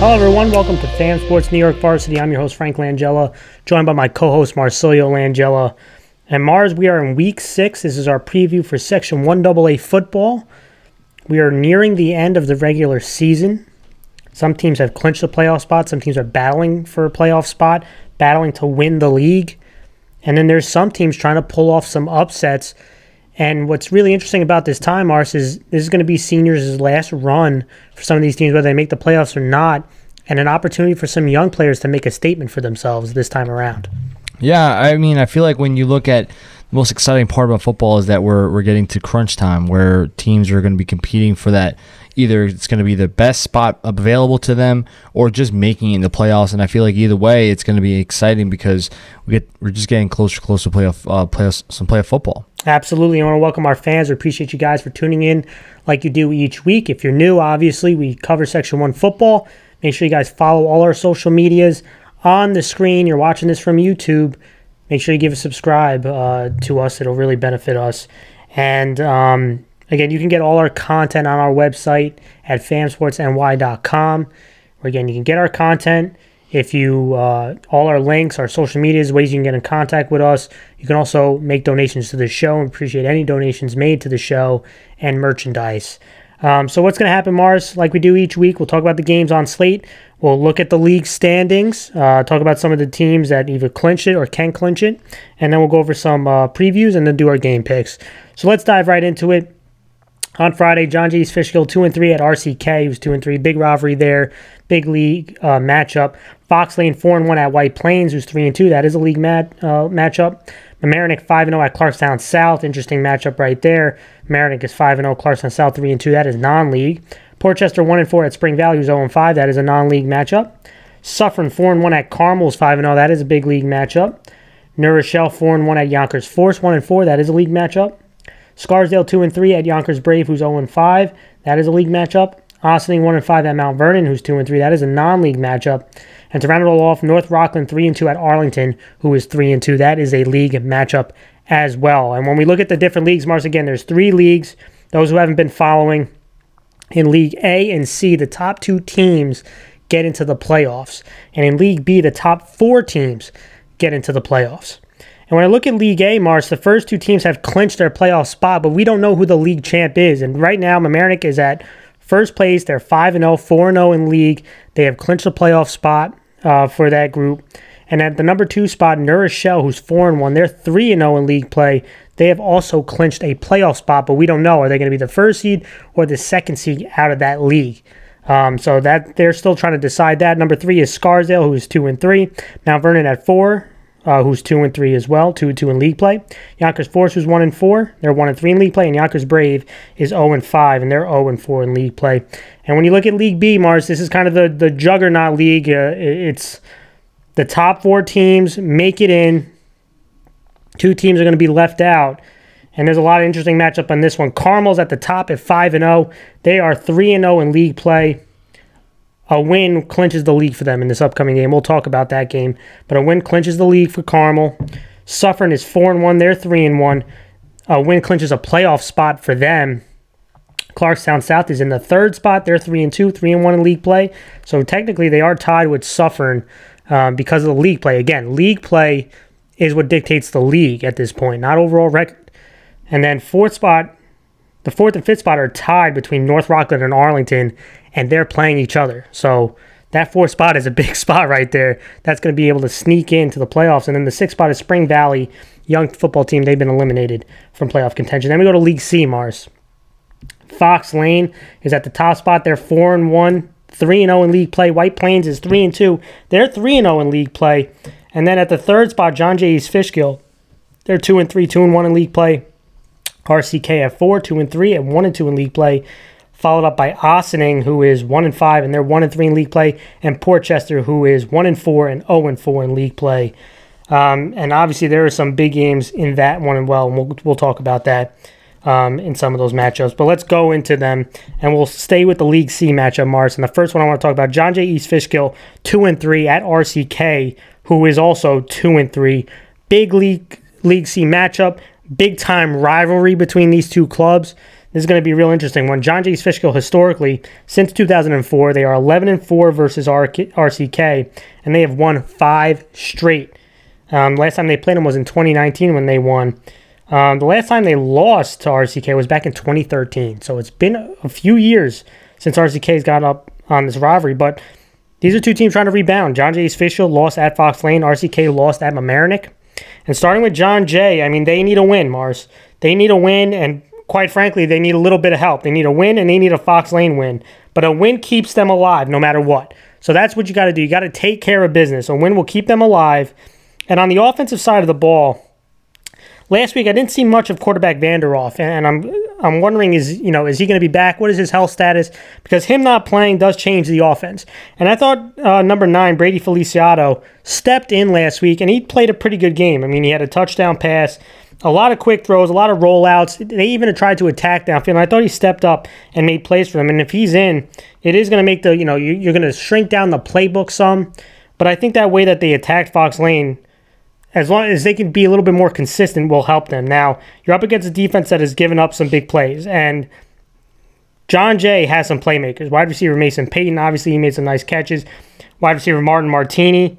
Hello everyone, welcome to Fan Sports New York Varsity. I'm your host Frank Langella, joined by my co-host Marcilio Langella. And Mars, we are in Week 6. This is our preview for Section 1AA football. We are nearing the end of the regular season. Some teams have clinched a playoff spot. Some teams are battling for a playoff spot, battling to win the league. And then there's some teams trying to pull off some upsets. And what's really interesting about this time, Mars, is this is going to be seniors' last run for some of these teams, whether they make the playoffs or not, and an opportunity for some young players to make a statement for themselves this time around. Yeah, I mean, I feel like when you look at the most exciting part about football is that we're getting to crunch time where teams are going to be competing for that. Either it's going to be the best spot available to them or just making it in the playoffs. And I feel like either way, it's going to be exciting because we're just getting closer to some playoff football. Absolutely. I want to welcome our fans. We appreciate you guys for tuning in like you do each week. If you're new, obviously, we cover Section 1 football. Make sure you guys follow all our social medias on the screen. You're watching this from YouTube. Make sure you give a subscribe to us. It'll really benefit us. And again, you can get all our content on our website at fansportsny.com. Where again, you can get our content. If you all our links, our social medias, ways you can get in contact with us. You can also make donations to the show and appreciate any donations made to the show and merchandise. So what's going to happen, Mars? Like we do each week, we'll talk about the games on slate. We'll look at the league standings, talk about some of the teams that either clinch it or can clinch it, and then we'll go over some previews and then do our game picks. So let's dive right into it. On Friday, John Jay EF RCK 2-3 at RCK. He was 2-3. Big rivalry there. Big league matchup. Foxlane 4-1 at White Plains, who's 3-2. That is a league matchup. Mamaroneck 5-0 at Clarkstown South. Interesting matchup right there. Mamaroneck is 5-0. Clarkstown South 3-2. That is non-league. Portchester 1-4 at Spring Valley, who's 0-5. That is a non-league matchup. Suffern 4-1 at Carmel's 5-0. That is a big league matchup. New Rochelle 4-1 at Yonkers Force 1-4. That is a league matchup. Scarsdale 2-3 at Yonkers Brave, who's 0-5. That is a league matchup. Ossining 1-5 at Mount Vernon, who's 2-3. That is a non-league matchup. And to round it all off, North Rockland 3-2 at Arlington, who is 3-2. That is a league matchup as well. And when we look at the different leagues, Mars, again, there's 3 leagues. Those who haven't been following, in League A and C, the top 2 teams get into the playoffs. And in League B, the top 4 teams get into the playoffs. And when I look at League A, Mars, the first 2 teams have clinched their playoff spot, but we don't know who the league champ is. And right now, Mamaroneck is at first place. They're 5-0, 4-0 in league. They have clinched the playoff spot for that group. And at the number 2 spot, New Rochelle, who's 4-1, they're 3-0 in league play. They have also clinched a playoff spot, but we don't know. Are they going to be the first seed or the second seed out of that league? So that they're still trying to decide that. Number 3 is Scarsdale, who's 2-3. Mount Vernon at 4. Who's 2-3 as well, 2-2 in league play. Yonkers Force, who's 1-4, they're 1-3 in league play, and Yonkers Brave is 0-5, and they're 0-4 in league play. And when you look at League B, Mars, this is kind of the juggernaut league. It's the top 4 teams make it in. 2 teams are going to be left out, and there's a lot of interesting matchup on this one. Carmel's at the top at 5-0. They are 3-0 in league play. A win clinches the league for them in this upcoming game. We'll talk about that game. But a win clinches the league for Carmel. Suffern is 4-1. They're 3-1. A win clinches a playoff spot for them. Clarkstown South is in the 3rd spot. They're 3-2, 3-1 in league play. So technically they are tied with Suffern because of the league play. Again, league play is what dictates the league at this point, not overall record. And then 4th spot, the 4th and 5th spot are tied between North Rockland and Arlington, and they're playing each other. So that 4th spot is a big spot right there. That's going to be able to sneak into the playoffs. And then the 6th spot is Spring Valley, young football team. They've been eliminated from playoff contention. Then we go to League C, Mars. Foxlane is at the top spot. They're 4-1, 3-0 in league play. White Plains is 3-2. They're 3-0 in league play. And then at the 3rd spot, John Jay EF RCK, they're 2-3, 2-1 in league play. RCK at 4, 2-3, and 1-2 in league play, followed up by Ossining, who is 1-5, and they're 1-3 in league play, and Portchester, who is 1-4 and 0-4 in league play. And obviously, there are some big games in that one as well, and we'll talk about that in some of those matchups. But let's go into them, and we'll stay with the League C matchup, Mars. And the first one I want to talk about, John Jay EF RCK, 2-3 at RCK, who is also 2-3. Big League C matchup. Big-time rivalry between these 2 clubs. This is going to be real interesting one. John Jay's Fishkill, historically, since 2004, they are 11-4 versus RCK, and they have won 5 straight. Last time they played them was in 2019 when they won. The last time they lost to RCK was back in 2013. So it's been a few years since RCK's got up on this rivalry. But these are two teams trying to rebound. John Jay's Fishkill lost at Foxlane. RCK lost at Mamaroneck. And starting with John Jay, I mean, they need a win, Mars. They need a win, and quite frankly, they need a little bit of help. They need a win, and they need a Foxlane win. But a win keeps them alive no matter what. So that's what you got to do. You got to take care of business. A win will keep them alive. And on the offensive side of the ball, last week I didn't see much of quarterback Vanderhoff, and I'm wondering, is he going to be back? What is his health status? Because him not playing does change the offense. And I thought number 9, Brady Feliciano, stepped in last week, and he played a pretty good game. I mean, he had a touchdown pass, a lot of quick throws, a lot of rollouts. They even tried to attack downfield, and I thought he stepped up and made plays for them. And if he's in, it is going to make you're going to shrink down the playbook some. But I think that way that they attacked Foxlane, as long as they can be a little bit more consistent, will help them. Now, you're up against a defense that has given up some big plays, and John Jay has some playmakers. Wide receiver Mason Payton, obviously, he made some nice catches. Wide receiver Martin Martini.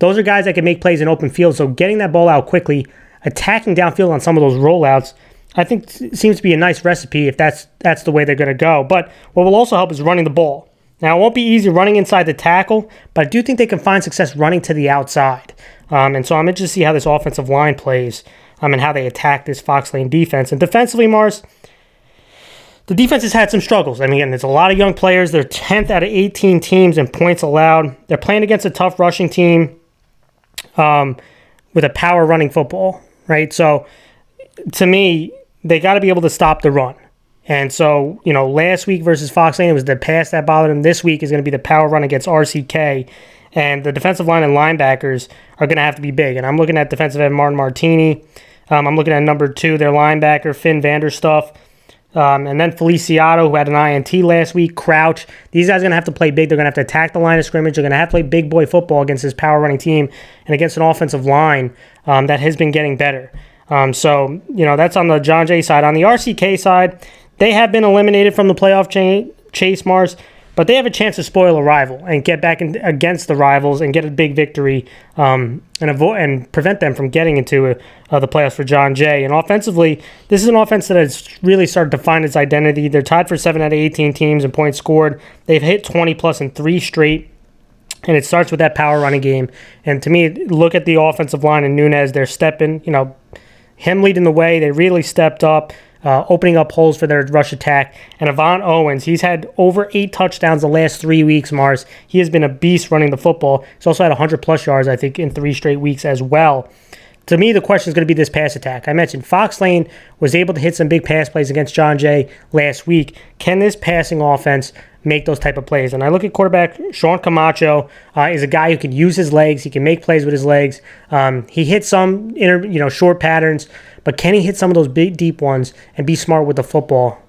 Those are guys that can make plays in open field, so getting that ball out quickly, attacking downfield on some of those rollouts, I think seems to be a nice recipe if that's the way they're going to go. But what will also help is running the ball. Now, it won't be easy running inside the tackle, but I do think they can find success running to the outside. And so I'm interested to see how this offensive line plays and how they attack this Foxlane defense. And defensively, Mars, the defense has had some struggles. I mean, again, there's a lot of young players. They're 10th out of 18 teams in points allowed. They're playing against a tough rushing team with a power running football, right? So, to me, they got to be able to stop the run. And so, last week versus Foxlane, it was the pass that bothered them. This week is going to be the power run against RCK. And the defensive line and linebackers are going to have to be big. And I'm looking at defensive end Martin Martini. I'm looking at number 2, their linebacker, Finn Vanderstuff. And then Feliciano, who had an INT last week, Crouch. These guys are going to have to play big. They're going to have to attack the line of scrimmage. They're going to have to play big boy football against this power running team and against an offensive line that has been getting better. So, that's on the John Jay side. On the RCK side, they have been eliminated from the playoff chase, Mars, but they have a chance to spoil a rival and get back against the rivals and get a big victory and prevent them from getting into the playoffs for John Jay. And offensively, this is an offense that has really started to find its identity. They're tied for 7 out of 18 teams in points scored. They've hit 20-plus in 3 straight. And it starts with that power running game. And to me, look at the offensive line and Nunez. They're stepping, him leading the way. They really stepped up. Opening up holes for their rush attack. And Avant Owens, he's had over 8 touchdowns the last 3 weeks, Mars. He has been a beast running the football. He's also had 100-plus yards, I think, in 3 straight weeks as well. To me, the question is going to be this pass attack. I mentioned Foxlane was able to hit some big pass plays against John Jay last week. Can this passing offense make those type of plays? And I look at quarterback Sean Camacho is a guy who can use his legs. He can make plays with his legs. He hits some short patterns, but can he hit some of those big deep ones and be smart with the football?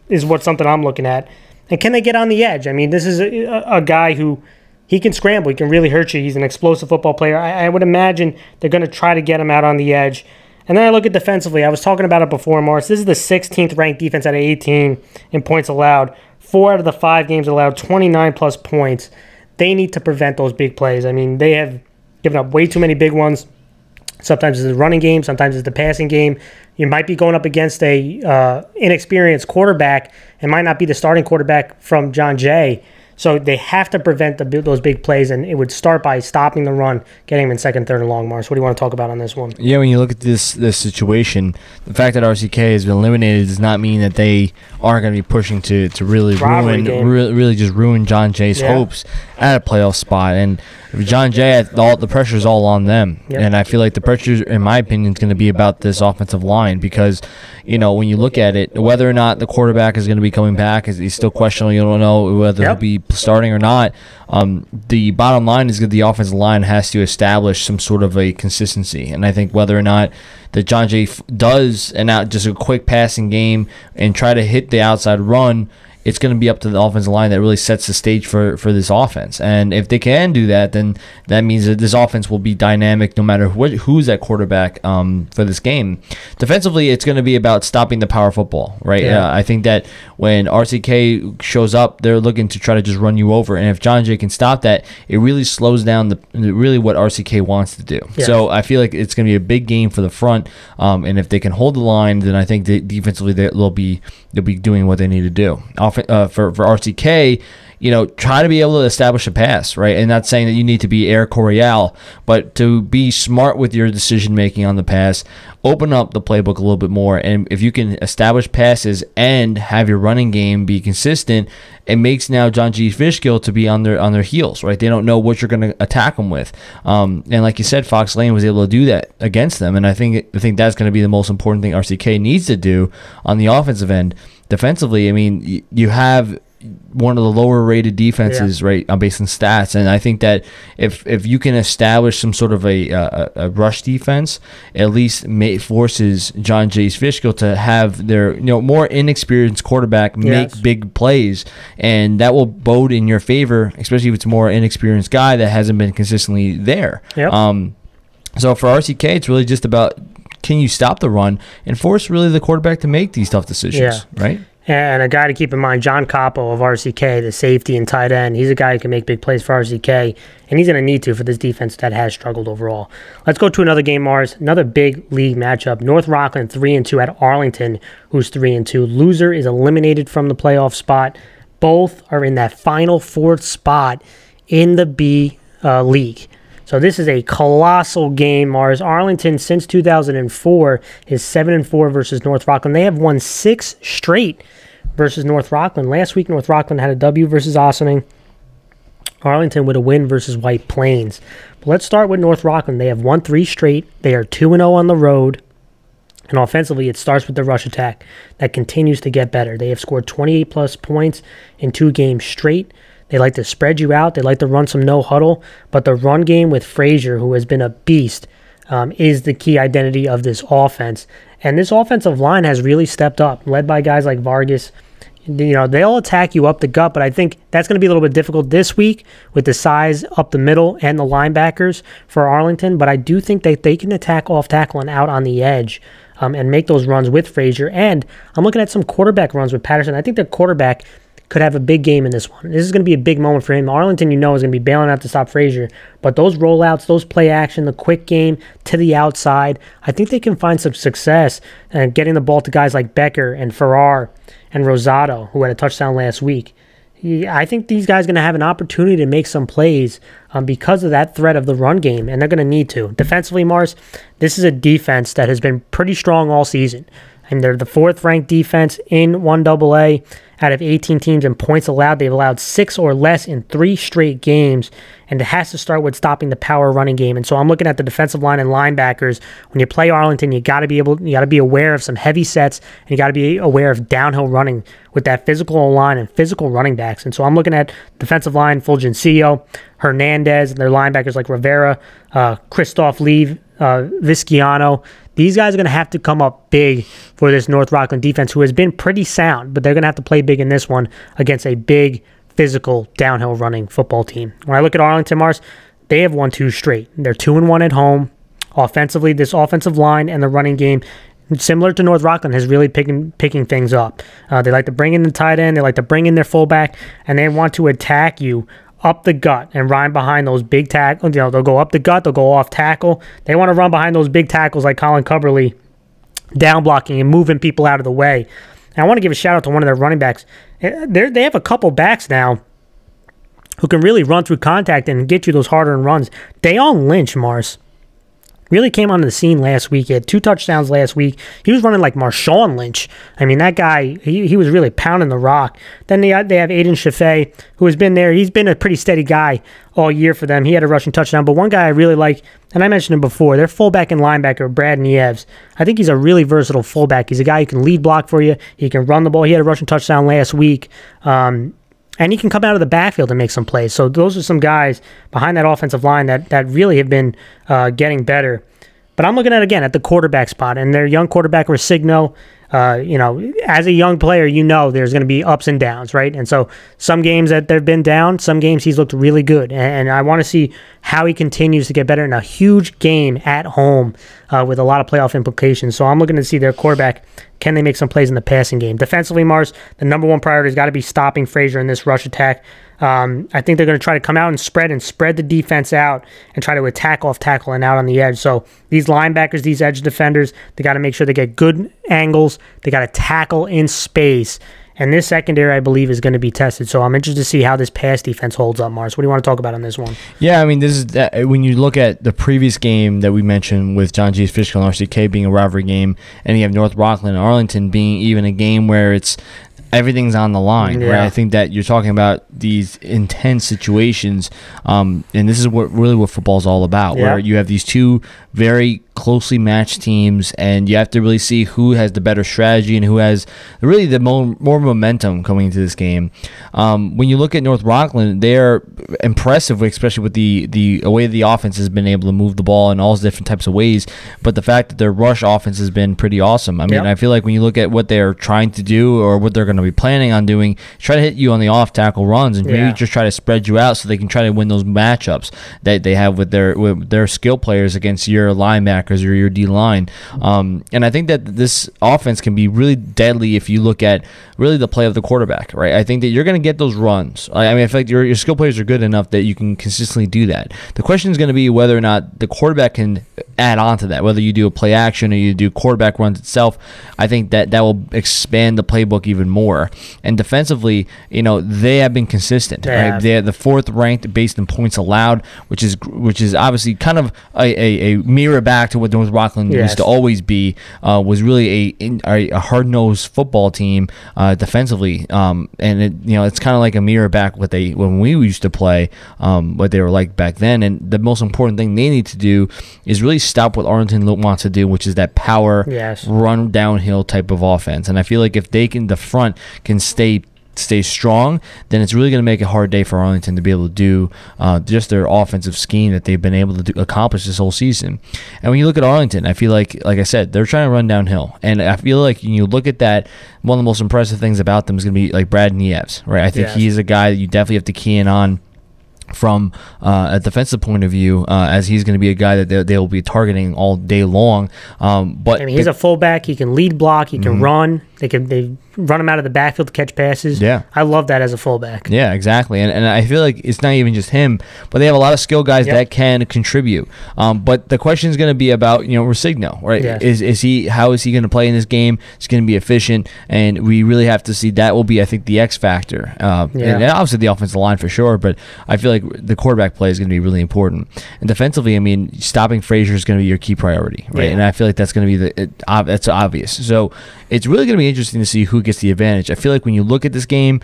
Is something I'm looking at. And can they get on the edge? I mean, this is a guy who he can scramble. He can really hurt you. He's an explosive football player. I would imagine they're going to try to get him out on the edge. And then I look at defensively. I was talking about it before, Morris. This is the 16th ranked defense out of 18 in points allowed. 4 out of the 5 games allowed 29-plus points. They need to prevent those big plays. I mean, they have given up way too many big ones. Sometimes it's the running game. Sometimes it's the passing game. You might be going up against a inexperienced quarterback and might not be the starting quarterback from John Jay. So they have to prevent those big plays, and it would start by stopping the run, getting them in second, third, and long. Mars, what do you want to talk about on this one? Yeah, when you look at this situation, the fact that RCK has been eliminated does not mean that they aren't going to be pushing to really ruin John Jay's hopes at a playoff spot. And John Jay, the pressure is all on them. Yep. And I feel like the pressure, in my opinion, is going to be about this offensive line because, when you look at it, whether or not the quarterback is going to be coming back, he's still questionable. You don't know whether he'll be starting or not. The bottom line is that the offensive line has to establish some sort of a consistency. And I think whether or not that John Jay does just a quick passing game and try to hit the outside run it's going to be up to the offensive line that really sets the stage for this offense. And if they can do that, then that means that this offense will be dynamic no matter who's at quarterback for this game. Defensively, it's going to be about stopping the power football, right? Yeah. I think that when RCK shows up, they're looking to try to just run you over. And if John Jay can stop that, it really slows down really what RCK wants to do. Yeah. So I feel like it's going to be a big game for the front. And if they can hold the line, then I think defensively they'll be doing what they need to do. For RCK, try to be able to establish a pass, right? And not saying that you need to be Air Coryell, but to be smart with your decision making on the pass, open up the playbook a little bit more. And if you can establish passes and have your running game be consistent, it makes now John G. Fishkill to be on their heels, right? They don't know what you're going to attack them with. And like you said, Foxlane was able to do that against them. And I think that's going to be the most important thing RCK needs to do on the offensive end. Defensively, I mean, you have one of the lower rated defenses, right, based on stats, and I think that if you can establish some sort of a rush defense, at least forces John J. Fishkill to have their more inexperienced quarterback make big plays, and that will bode in your favor, especially if it's a more inexperienced guy that hasn't been consistently there. Yep. So for RCK, it's really just about, can you stop the run and force really the quarterback to make these tough decisions, right? And a guy to keep in mind, John Capo of RCK, the safety and tight end. He's a guy who can make big plays for RCK, and he's going to need to for this defense that has struggled overall. Let's go to another game, Mars. Another big league matchup. North Rockland 3-2 at Arlington, who's 3-2. Loser is eliminated from the playoff spot. Both are in that final fourth spot in the B League. So this is a colossal game, Mars. Arlington, since 2004, is 7-4 versus North Rockland. They have won 6 straight versus North Rockland. Last week, North Rockland had a W versus Ossining. Arlington with a win versus White Plains. But let's start with North Rockland. They have won 3 straight. They are 2-0 on the road. And offensively, it starts with the rush attack that continues to get better. They have scored 28-plus points in 2 games straight. They like to spread you out. They like to run some no-huddle. But the run game with Frazier, who has been a beast, is the key identity of this offense. And this offensive line has really stepped up, led by guys like Vargas. They'll attack you up the gut, but I think that's going to be a little bit difficult this week with the size up the middle and the linebackers for Arlington. But I do think that they can attack off tackle and out on the edge and make those runs with Frazier. And I'm looking at some quarterback runs with Patterson. I think the quarterback could have a big game in this one. This is going to be a big moment for him. Arlington, is going to be bailing out to stop Frazier. But those rollouts, those play action, the quick game to the outside, I think they can find some success getting the ball to guys like Becker and Farrar and Rosado, who had a touchdown last week. I think these guys are going to have an opportunity to make some plays because of that threat of the run game, and they're going to need to. Defensively, Mars, this is a defense that has been pretty strong all season. And they're the 4th-ranked defense in 1AA out of 18 teams in points allowed. They've allowed 6 or less in 3 straight games, and it has to start with stopping the power running game. And so I'm looking at the defensive line and linebackers. When you play Arlington, you got to be aware of some heavy sets, and you got to be aware of downhill running with that physical line and physical running backs. And so I'm looking at defensive line, Fulgencio, Hernandez, and their linebackers like Rivera, Christoph Lee, Visciano. These guys are going to have to come up big for this North Rockland defense, who has been pretty sound, but they're going to have to play big in this one against a big, physical, downhill running football team. When I look at Arlington, Mars, they have won 2 straight. They're 2-1 at home. Offensively, this offensive line and the running game, similar to North Rockland, has really picking things up. They like to bring in the tight end. They like to bring in their fullback, and they want to attack you up the gut and run behind those big tackles. They'll go up the gut. They'll go off tackle. They want to run behind those big tackles like Colin Cubberley, down blocking and moving people out of the way. And I want to give a shout out to one of their running backs. They have a couple backs now who can really run through contact and get you those harder runs. Dayon Lynch, Mars, really came onto the scene last week. He had 2 touchdowns last week. He was running like Marshawn Lynch. I mean, that guy, he was really pounding the rock. Then they have Aiden Chaffee, who has been there. He's been a pretty steady guy all year for them. He had a rushing touchdown. But one guy I really like, and I mentioned him before, their fullback and linebacker, Brad Nieves. I think he's a really versatile fullback. He's a guy who can lead block for you. He can run the ball. He had a rushing touchdown last week. And he can come out of the backfield and make some plays. So those are some guys behind that offensive line that really have been getting better. But I'm looking at, again, at the quarterback spot. And their young quarterback, Resigno, As a young player, there's going to be ups and downs, right? And so some games that they've been down, some games he's looked really good. And I want to see how he continues to get better in a huge game at home with a lot of playoff implications. So I'm looking to see their quarterback. Can they make some plays in the passing game? Defensively, Mars, the number one priority has got to be stopping Frazier in this rush attack. I think they're going to try to come out and spread the defense out and try to attack off tackle and out on the edge. So these linebackers, these edge defenders, they got to make sure they get good angles. They got to tackle in space. And this secondary, I believe, is going to be tested. So I'm interested to see how this pass defense holds up, Mars. What do you want to talk about on this one? Yeah, I mean, this is when you look at the previous game that we mentioned with John G.'s Fishkill and RCK being a rivalry game, and you have North Rockland and Arlington being even a game where it's everything's on the line, right? I think that you're talking about these intense situations, and this is what football is all about, where you have these two very closely matched teams, and you have to really see who has the better strategy and who has really the more momentum coming into this game. When you look at North Rockland, they're impressive, especially with the way the offense has been able to move the ball in all different types of ways, but the fact that their rush offense has been pretty awesome. I mean, I feel like when you look at what they're trying to do or what they're going to be planning on doing, try to hit you on the off-tackle runs and maybe just try to spread you out so they can try to win those matchups that they have with their skill players against your linebackers or your D-line. And I think that this offense can be really deadly if you look at really the play of the quarterback, right? I think that you're going to get those runs. I mean, I feel like your skill players are good enough that you can consistently do that. The question is going to be whether or not the quarterback can add on to that, whether you do a play action or you do quarterback runs itself. I think that will expand the playbook even more. And defensively, they have been consistent. Right? They're the fourth ranked based in points allowed, which is obviously kind of a mirror back to what North Rockland used to always be. Was really a hard-nosed football team defensively, and it's kind of like a mirror back when we used to play, what they were like back then. And the most important thing they need to do is really stop what Arlington wants to do, which is that power run downhill type of offense. And I feel like if the front can stay strong, then it's really going to make a hard day for Arlington to be able to do just their offensive scheme that they've been able to accomplish this whole season. And when you look at Arlington, I feel like I said, they're trying to run downhill. And I feel like when you look at that, one of the most impressive things about them is going to be like Brad Nieves, right? I think he's a guy that you definitely have to key in on from a defensive point of view, as he's going to be a guy that they'll be targeting all day long. But he's a fullback. He can lead block. He can run. They run him out of the backfield to catch passes. Yeah, I love that as a fullback. Yeah, exactly. And I feel like it's not even just him, but they have a lot of skill guys that can contribute. But the question is going to be about Rosigno, right? Yes. How is he going to play in this game? He's going to be efficient, and we really have to see. That will be, I think, the X factor. And obviously the offensive line for sure, but I feel like the quarterback play is going to be really important. And defensively, I mean, stopping Frazier is going to be your key priority, right? Yeah. And I feel like that's going to be that's obvious. So it's really going to be interesting to see who gets the advantage. I feel like when you look at this game,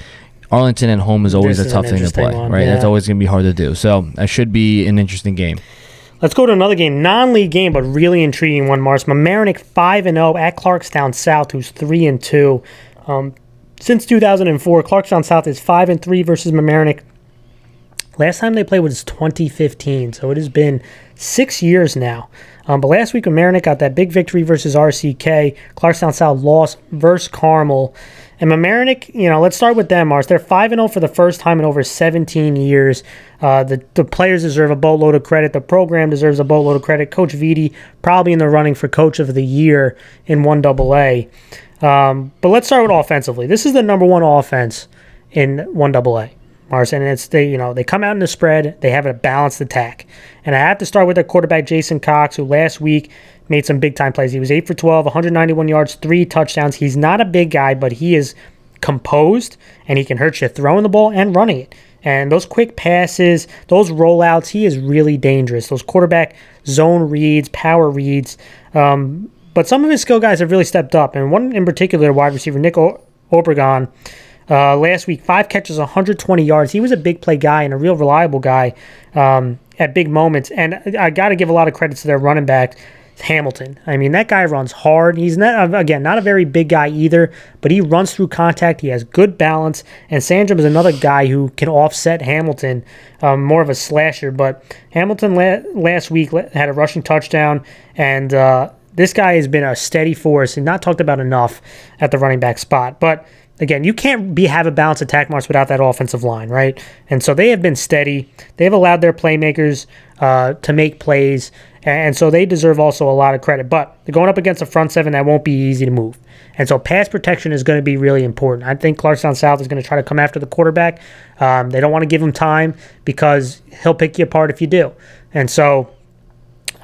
Arlington at home is always a tough thing to play, right? Yeah. That's always going to be hard to do. So that should be an interesting game. Let's go to another game, non-league game, but really intriguing one, Mars. Mamaroneck 5-0 at Clarkstown South, who's 3-2. Since 2004, Clarkstown South is 5-3 versus Mamaroneck. Last time they played was 2015, so it has been 6 years now. But last week, Mamaroneck got that big victory versus RCK. Clarkstown South lost versus Carmel. And Mamaroneck, let's start with them, Mars. They're 5-0 for the first time in over 17 years. The players deserve a boatload of credit. The program deserves a boatload of credit. Coach Vitti probably in the running for Coach of the Year in 1AA. But let's start with offensively. This is the number one offense in 1AA. Mars, and it's they come out in the spread. They have a balanced attack, and I have to start with their quarterback Jason Cox, who last week made some big time plays. He was 8 for 12, 191 yards, 3 touchdowns. He's not a big guy, but he is composed, and he can hurt you throwing the ball and running it. And those quick passes, those rollouts, he is really dangerous. Those quarterback zone reads, power reads. But some of his skill guys have really stepped up, and one in particular, wide receiver Nick Obregon. Last week, 5 catches, 120 yards. He was a big play guy and a real reliable guy at big moments. And I got to give a lot of credit to their running back, Hamilton. I mean, that guy runs hard. He's not a very big guy either, but he runs through contact. He has good balance. And Sandrum is another guy who can offset Hamilton, more of a slasher. But Hamilton last week had a rushing touchdown, and this guy has been a steady force and not talked about enough at the running back spot. But again, you can't have a balanced attack, Mars, without that offensive line, right? And so they have been steady. They've allowed their playmakers to make plays, and so they deserve also a lot of credit. But they're going up against a front seven that won't be easy to move. And so pass protection is going to be really important. I think Clarkstown South is going to try to come after the quarterback. They don't want to give him time because he'll pick you apart if you do. And so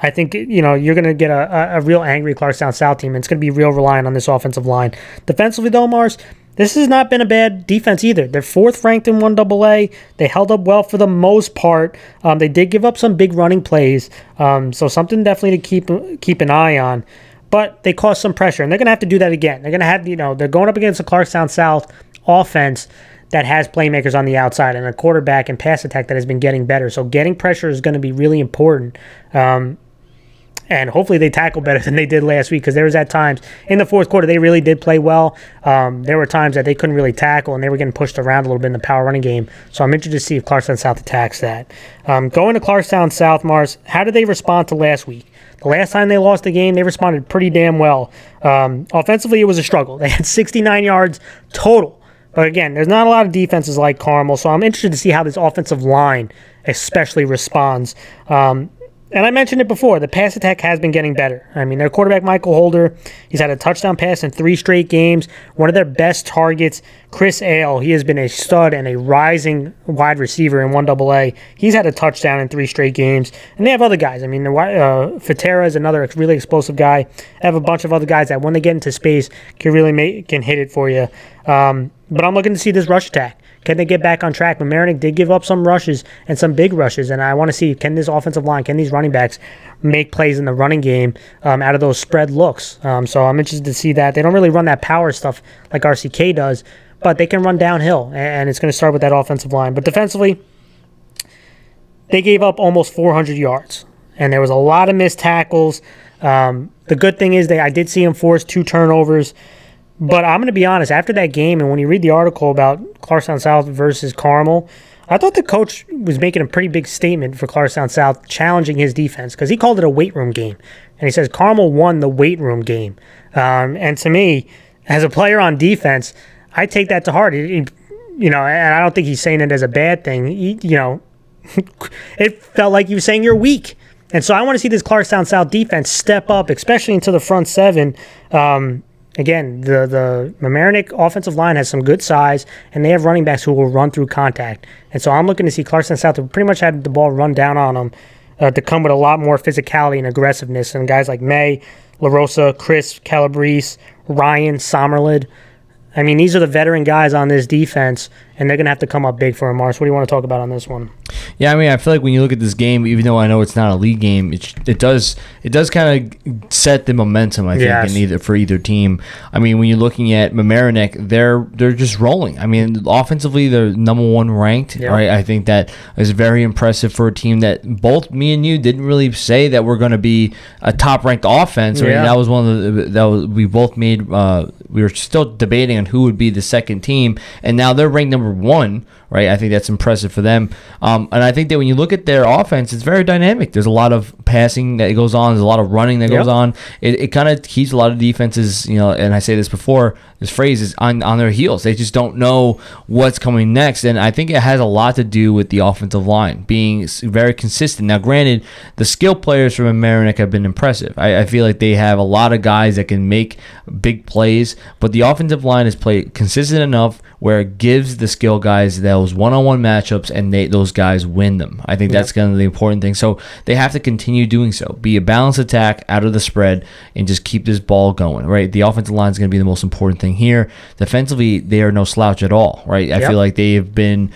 I think, you're going to get a real angry Clarkstown South team, and it's going to be real reliant on this offensive line. Defensively, though, Mars, this has not been a bad defense either. They're 4th ranked in 1AA. They held up well for the most part. They did give up some big running plays, so something definitely to keep an eye on. But they caused some pressure, and they're going to have to do that again. They're going to have, they're going up against a Clarkstown South offense that has playmakers on the outside and a quarterback and pass attack that has been getting better. So getting pressure is going to be really important. And hopefully they tackle better than they did last week, because there was at times in the fourth quarter they really did play well. There were times that they couldn't really tackle, and they were getting pushed around a little bit in the power running game. So I'm interested to see if Clarkstown South attacks that. Going to Clarkstown South, Mars, how did they respond to last week? The last time they lost the game, they responded pretty damn well. Offensively, it was a struggle. They had 69 yards total. But again, there's not a lot of defenses like Carmel, so I'm interested to see how this offensive line especially responds. And I mentioned it before, the pass attack has been getting better. I mean, their quarterback, Michael Holder, he's had a touchdown pass in 3 straight games. One of their best targets, Chris Ale, he has been a stud and a rising wide receiver in 1AA. He's had a touchdown in 3 straight games. And they have other guys. I mean, Fatera is another really explosive guy. They have a bunch of other guys that when they get into space can really can hit it for you. But I'm looking to see this rush attack. Can they get back on track? Mamaroneck did give up some rushes and some big rushes, and I want to see, can this offensive line, can these running backs make plays in the running game out of those spread looks? So I'm interested to see that. They don't really run that power stuff like RCK does, but they can run downhill, and it's going to start with that offensive line. But defensively, they gave up almost 400 yards, and there was a lot of missed tackles. The good thing is I did see them force 2 turnovers. But I'm going to be honest, after that game, and when you read the article about Clarkstown South versus Carmel, I thought the coach was making a pretty big statement for Clarkstown South, challenging his defense, because he called it a weight room game. And he says Carmel won the weight room game. And to me, as a player on defense, I take that to heart. And I don't think he's saying it as a bad thing. It felt like he was saying you're weak. And so I want to see this Clarkstown South defense step up, especially into the front seven. Again, the Mamaroneck offensive line has some good size, and they have running backs who will run through contact. And so I'm looking to see Clarkstown South, who pretty much had the ball run down on them, to come with a lot more physicality and aggressiveness. And guys like May, LaRosa, Chris, Calabrese, Ryan, Sommerlid. I mean, these are the veteran guys on this defense, and they're going to have to come up big for him. Mars, what do you want to talk about on this one? Yeah, I mean, I feel like when you look at this game, even though I know it's not a league game, it does kind of set the momentum, I think, for either team. I mean, when you're looking at Mamaroneck, they're just rolling. I mean, offensively, they're number 1 ranked, right? I think that is very impressive for a team that both me and you didn't really say that we're going to be a top-ranked offense. Right? Yeah. That was one of the we both made. We were still debating on who would be the second team, and now they're ranked number 1, right? I think that's impressive for them. And I think that when you look at their offense, it's very dynamic. There's a lot of passing that goes on. There's a lot of running that goes on. It kind of keeps a lot of defenses, and I say this before, this phrase is on their heels. They just don't know what's coming next. And I think it has a lot to do with the offensive line being very consistent. Now, granted, the skill players from Mamaroneck have been impressive. I feel like they have a lot of guys that can make big plays, but the offensive line is played consistent enough where it gives the skill guys those one-on-one matchups, and those guys win them. I think that's kind of the important thing. So they have to continue doing so. Be a balanced attack out of the spread and just keep this ball going, right? The offensive line is going to be the most important thing here. Defensively, they are no slouch at all, right? I feel like they have been,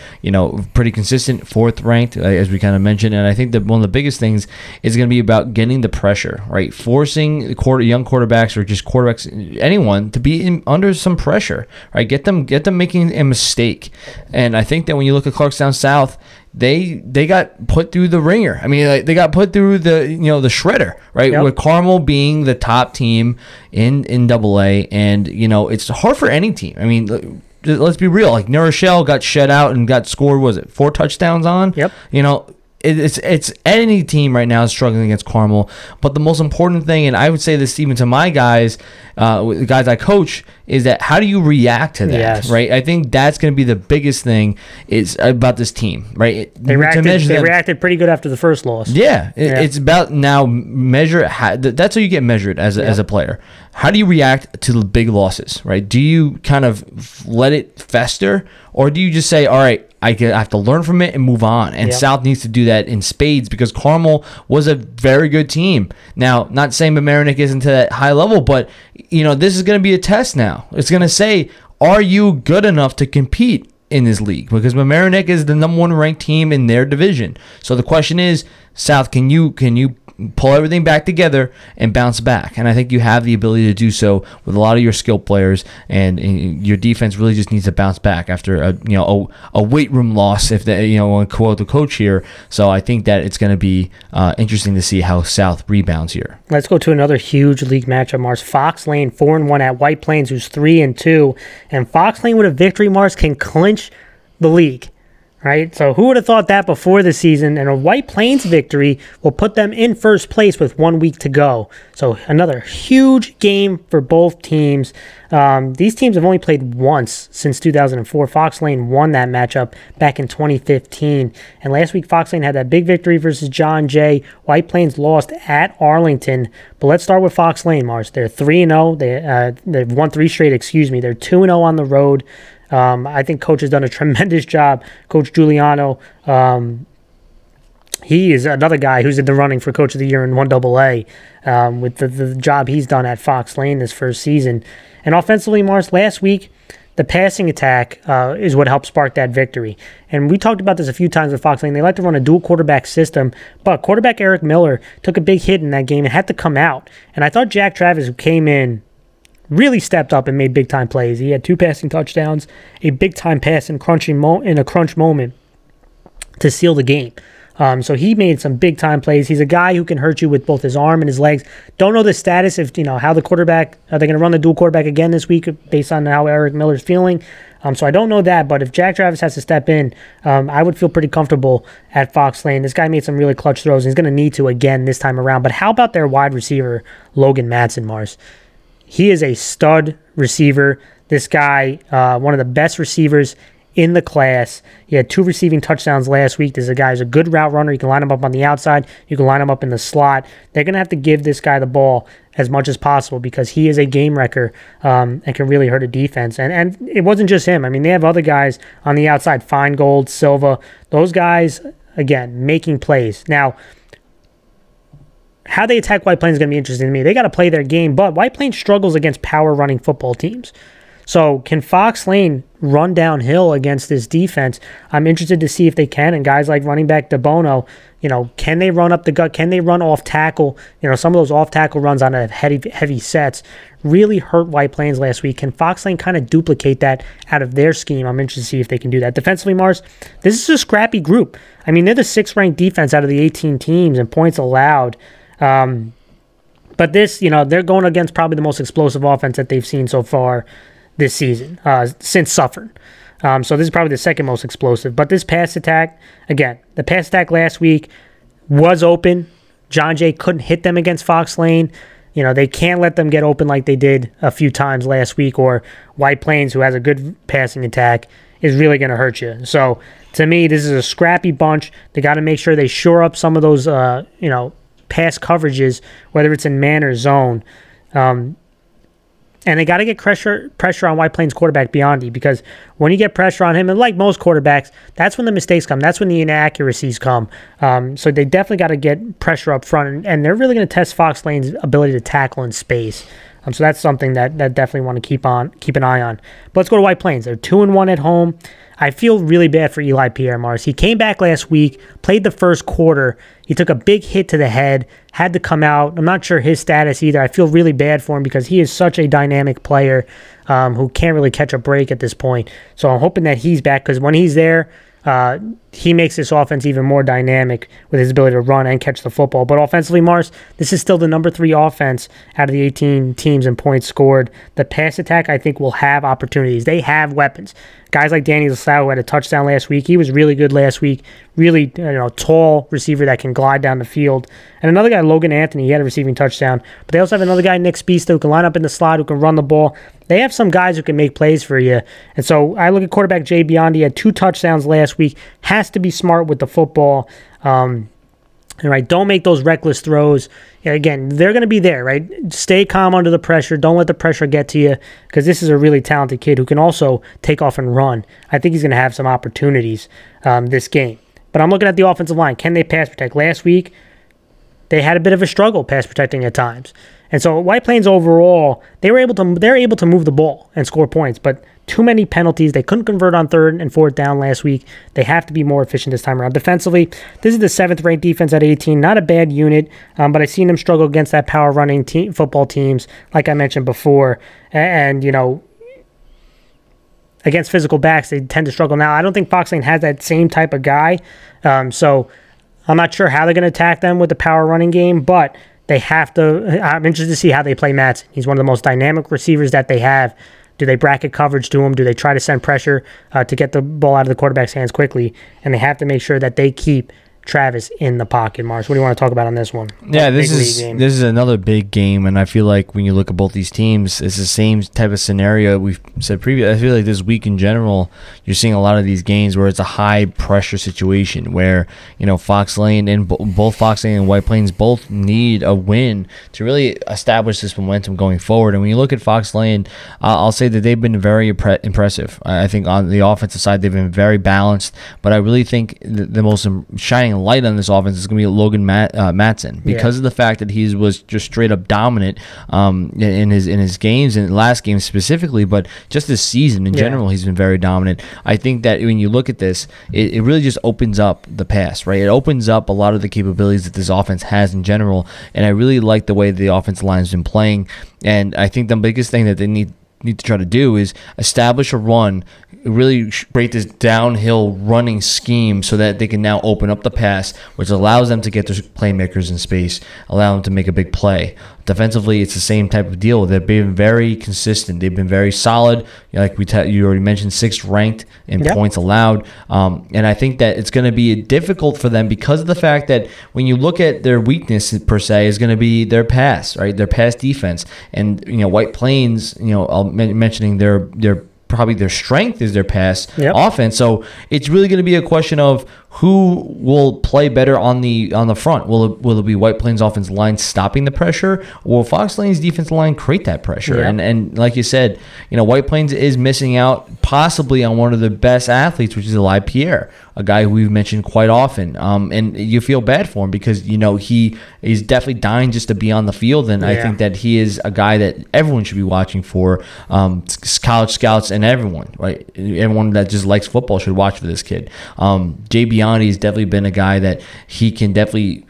pretty consistent, 4th ranked, as we kind of mentioned. And I think that one of the biggest things is going to be about getting the pressure, right? Forcing young quarterbacks or just quarterbacks, anyone, to be under some pressure, right? Get them making a mistake. And I think that when you look at Clarkstown South, they got put through the ringer. I mean, they got put through the the shredder, right? With Carmel being the top team in AA, and it's hard for any team. I mean, let's be real. Like New Rochelle got shut out and got scored. Was it 4 touchdowns on? Yep. it's any team right now is struggling against Carmel. But the most important thing, and I would say this even to my guys, the guys I coach, is that how do you react to that, yes. right? I think that's going to be the biggest thing is about this team, right? They reacted pretty good after the first loss. Yeah, it's about now measure. That's how you get measured as a player. How do you react to the big losses, right? Do you kind of let it fester, or do you just say, all right, I have to learn from it and move on? And South needs to do that in spades because Carmel was a very good team. Now, not saying Mamaroneck isn't to that high level, but this is going to be a test now. It's going to say, are you good enough to compete in this league? Because Mamaroneck is the number 1 ranked team in their division. So the question is, South, can you pull everything back together and bounce back? And I think you have the ability to do so with a lot of your skilled players, and your defense really just needs to bounce back after a weight room loss, if they want to quote the coach here. So I think that it's going to be interesting to see how South rebounds here. Let's go to another huge league matchup, Mars. Foxlane 4-1 at White Plains, who's 3-2, and Foxlane with a victory, Mars, can clinch the league. Right, so who would have thought that before the season? And a White Plains victory will put them in first place with 1 week to go. So another huge game for both teams. These teams have only played once since 2004. Foxlane won that matchup back in 2015. And last week, Foxlane had that big victory versus John Jay. White Plains lost at Arlington. But let's start with Foxlane, Mars. They're 3-0. They've won 3 straight, they're 2-0 on the road. I think coach has done a tremendous job. Coach Giuliano, he is another guy who's in the running for Coach of the Year in 1AA with the job he's done at Foxlane this first season. And offensively, Mars, last week, the passing attack is what helped spark that victory. And we talked about this a few times with Foxlane. They like to run a dual quarterback system, but quarterback Eric Miller took a big hit in that game and had to come out. And I thought Jack Travis, who came in, really stepped up and made big-time plays. He had 2 passing touchdowns, a big-time pass in a crunch moment to seal the game. So he made some big-time plays. He's a guy who can hurt you with both his arm and his legs. Don't know the status of how the quarterback, are they going to run the dual quarterback again this week based on how Eric Miller's feeling? So I don't know that, but if Jack Travis has to step in, I would feel pretty comfortable at Foxlane. This guy made some really clutch throws, and he's going to need to again this time around. But how about their wide receiver, Logan Madsen, Mars? He is a stud receiver. This guy, one of the best receivers in the class. He had 2 receiving touchdowns last week. This is a guy who's a good route runner. You can line him up on the outside. You can line him up in the slot. They're going to have to give this guy the ball as much as possible because he is a game wrecker and can really hurt a defense. And it wasn't just him. I mean, they have other guys on the outside, Feingold, Silva. Those guys, again, making plays. Now, how they attack White Plains is going to be interesting to me. They got to play their game, but White Plains struggles against power-running football teams. So can Foxlane run downhill against this defense? I'm interested to see if they can. And guys like running back DeBono, can they run up the gut? Can they run off tackle? Some of those off-tackle runs on a heavy sets really hurt White Plains last week. Can Foxlane kind of duplicate that out of their scheme? I'm interested to see if they can do that. Defensively, Mars, this is a scrappy group. I mean, they're the 6th-ranked defense out of the 18 teams in points allowed. But this, they're going against probably the most explosive offense that they've seen so far this season, since Suffern. So this is probably the 2nd most explosive. But this pass attack, again, the pass attack last week was open. John Jay couldn't hit them against Foxlane. They can't let them get open like they did a few times last week, or White Plains, who has a good passing attack, is really going to hurt you. So to me, this is a scrappy bunch. They got to make sure they shore up some of those, pass coverages, whether it's in man or zone. And they got to get pressure on White Plains quarterback Biondi, because when you get pressure on him, and like most quarterbacks, that's when the mistakes come. That's when the inaccuracies come. So they definitely got to get pressure up front, and they're really going to test Foxlane's ability to tackle in space. So that's something that definitely want to keep an eye on. But let's go to White Plains. They're 2-1 at home. I feel really bad for Eli Pierre, Mars. He came back last week, played the first quarter. He took a big hit to the head, had to come out. I'm not sure his status either. I feel really bad for him because he is such a dynamic player who can't really catch a break at this point. So I'm hoping that he's back, because when he's there, he makes this offense even more dynamic with his ability to run and catch the football. But offensively, Mars, this is still the number 3 offense out of the 18 teams in points scored. The pass attack, I think, will have opportunities. They have weapons. Guys like Danny LaSalle, who had a touchdown last week. He was really good last week. Really, tall receiver that can glide down the field. And another guy, Logan Anthony, he had a receiving touchdown. But they also have another guy, Nick Speesta, who can line up in the slot, who can run the ball. They have some guys who can make plays for you. And so I look at quarterback Jay Biondi. He had 2 touchdowns last week. Has to be smart with the football. Right, don't make those reckless throws. Again, they're going to be there, right? Stay calm under the pressure. Don't let the pressure get to you, because this is a really talented kid who can also take off and run. I think he's going to have some opportunities this game. But I'm looking at the offensive line. Can they pass protect? Last week, they had a bit of a struggle pass protecting at times. And so White Plains overall, they're able to move the ball and score points, but too many penalties. They couldn't convert on 3rd and 4th down last week. They have to be more efficient this time around. Defensively, this is the 7th ranked defense at 18. Not a bad unit, but I've seen them struggle against that power running football teams, like I mentioned before. And against physical backs, they tend to struggle. Now, I don't think Foxlane has that same type of guy, so I'm not sure how they're going to attack them with the power running game, but they have to. I'm interested to see how they play Matson. He's one of the most dynamic receivers that they have. Do they bracket coverage to him? Do they try to send pressure to get the ball out of the quarterback's hands quickly? And they have to make sure that they keep Travis in the pocket. Mars, what do you want to talk about on this one? Yeah, this is another big game, and I feel like when you look at both these teams, it's the same type of scenario we've said previously. I feel like this week in general, you're seeing a lot of these games where it's a high pressure situation where Foxlane and both Foxlane and White Plains both need a win to really establish this momentum going forward. And when you look at Foxlane, I'll say that they've been very impressive. I think on the offensive side they've been very balanced, but I really think the most shining light on this offense is going to be Logan Matson, because of the fact that he was just straight up dominant in his games, and last game specifically, but just this season in general he's been very dominant. I think that when you look at this, it really just opens up the pass, right? It opens up a lot of the capabilities that this offense has in general, and I really like the way the offensive line has been playing. And I think the biggest thing that they need to try to do is establish a run, really create this downhill running scheme so that they can now open up the pass, which allows them to get their playmakers in space, allow them to make a big play. Defensively, it's the same type of deal. They've been very consistent. They've been very solid. Like you already mentioned, 6th ranked in points allowed. And I think that it's going to be difficult for them because of the fact that when you look at their weakness per se is going to be their pass, right? Their pass defense. And White Plains, mentioning their probably their strength is their pass offense. So it's really going to be a question of who will play better on the front. Will it be White Plains offensive line stopping the pressure, or will Foxlane's defensive line create that pressure? And like you said, White Plains is missing out possibly on one of the best athletes, which is Eli Pierre, a guy who we've mentioned quite often. And you feel bad for him because he is definitely dying just to be on the field, and I think that he is a guy that everyone should be watching for. College scouts and everyone, right? Everyone that just likes football should watch for this kid. Jay Biondi has definitely been a guy that he can definitely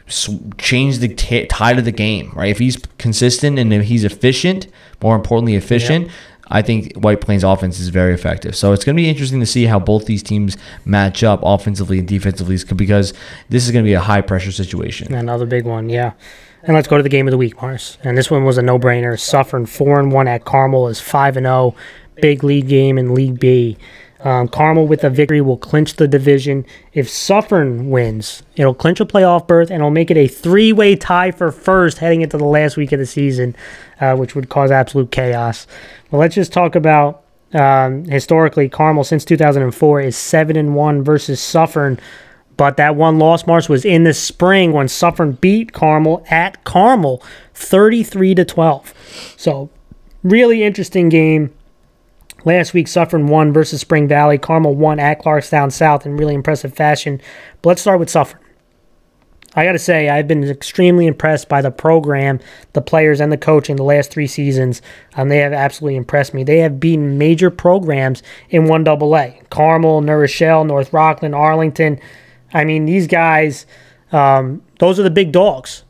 change the tide of the game, right? If he's consistent and if he's efficient, more importantly efficient, I think White Plains offense is very effective. So it's going to be interesting to see how both these teams match up offensively and defensively, because this is going to be a high-pressure situation. Another big one, yeah. And let's go to the game of the week, Mars. And this one was a no-brainer. Suffern 4-1 at Carmel is 5-0. Big league game in League B. Carmel with a victory will clinch the division. If Suffern wins, it'll clinch a playoff berth, and it'll make it a 3-way tie for first heading into the last week of the season, which would cause absolute chaos. Well, let's just talk about historically, Carmel since 2004 is 7-1 versus Suffern. But that one loss, Mars, was in the spring when Suffern beat Carmel at Carmel 33-12. So really interesting game. Last week, Suffern won versus Spring Valley. Carmel won at Clarkstown South in really impressive fashion. But let's start with Suffern. I got to say, I've been extremely impressed by the program, the players, and the coaching the last 3 seasons. They have absolutely impressed me. They have beaten major programs in 1AA. Carmel, New Rochelle, North Rockland, Arlington. I mean, these guys, those are the big dogs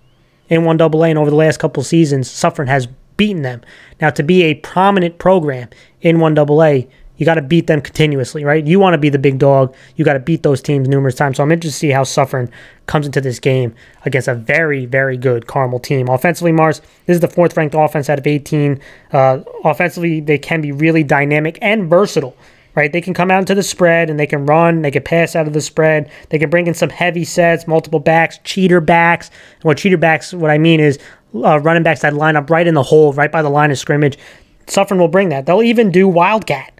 in 1AA, and over the last couple seasons, Suffern has beaten them. Now, to be a prominent program in 1AA, you got to beat them continuously, right? You want to be the big dog. You got to beat those teams numerous times. So I'm interested to see how Suffern comes into this game against a very, very good Carmel team. Offensively, Mars, this is the 4th ranked offense out of 18. Offensively, they can be really dynamic and versatile, right? They can come out into the spread and they can run. They can pass out of the spread. They can bring in some heavy sets, multiple backs, cheater backs. And what I mean is running backs that line up right in the hole, right by the line of scrimmage. Suffern will bring that. They'll even do Wildcat.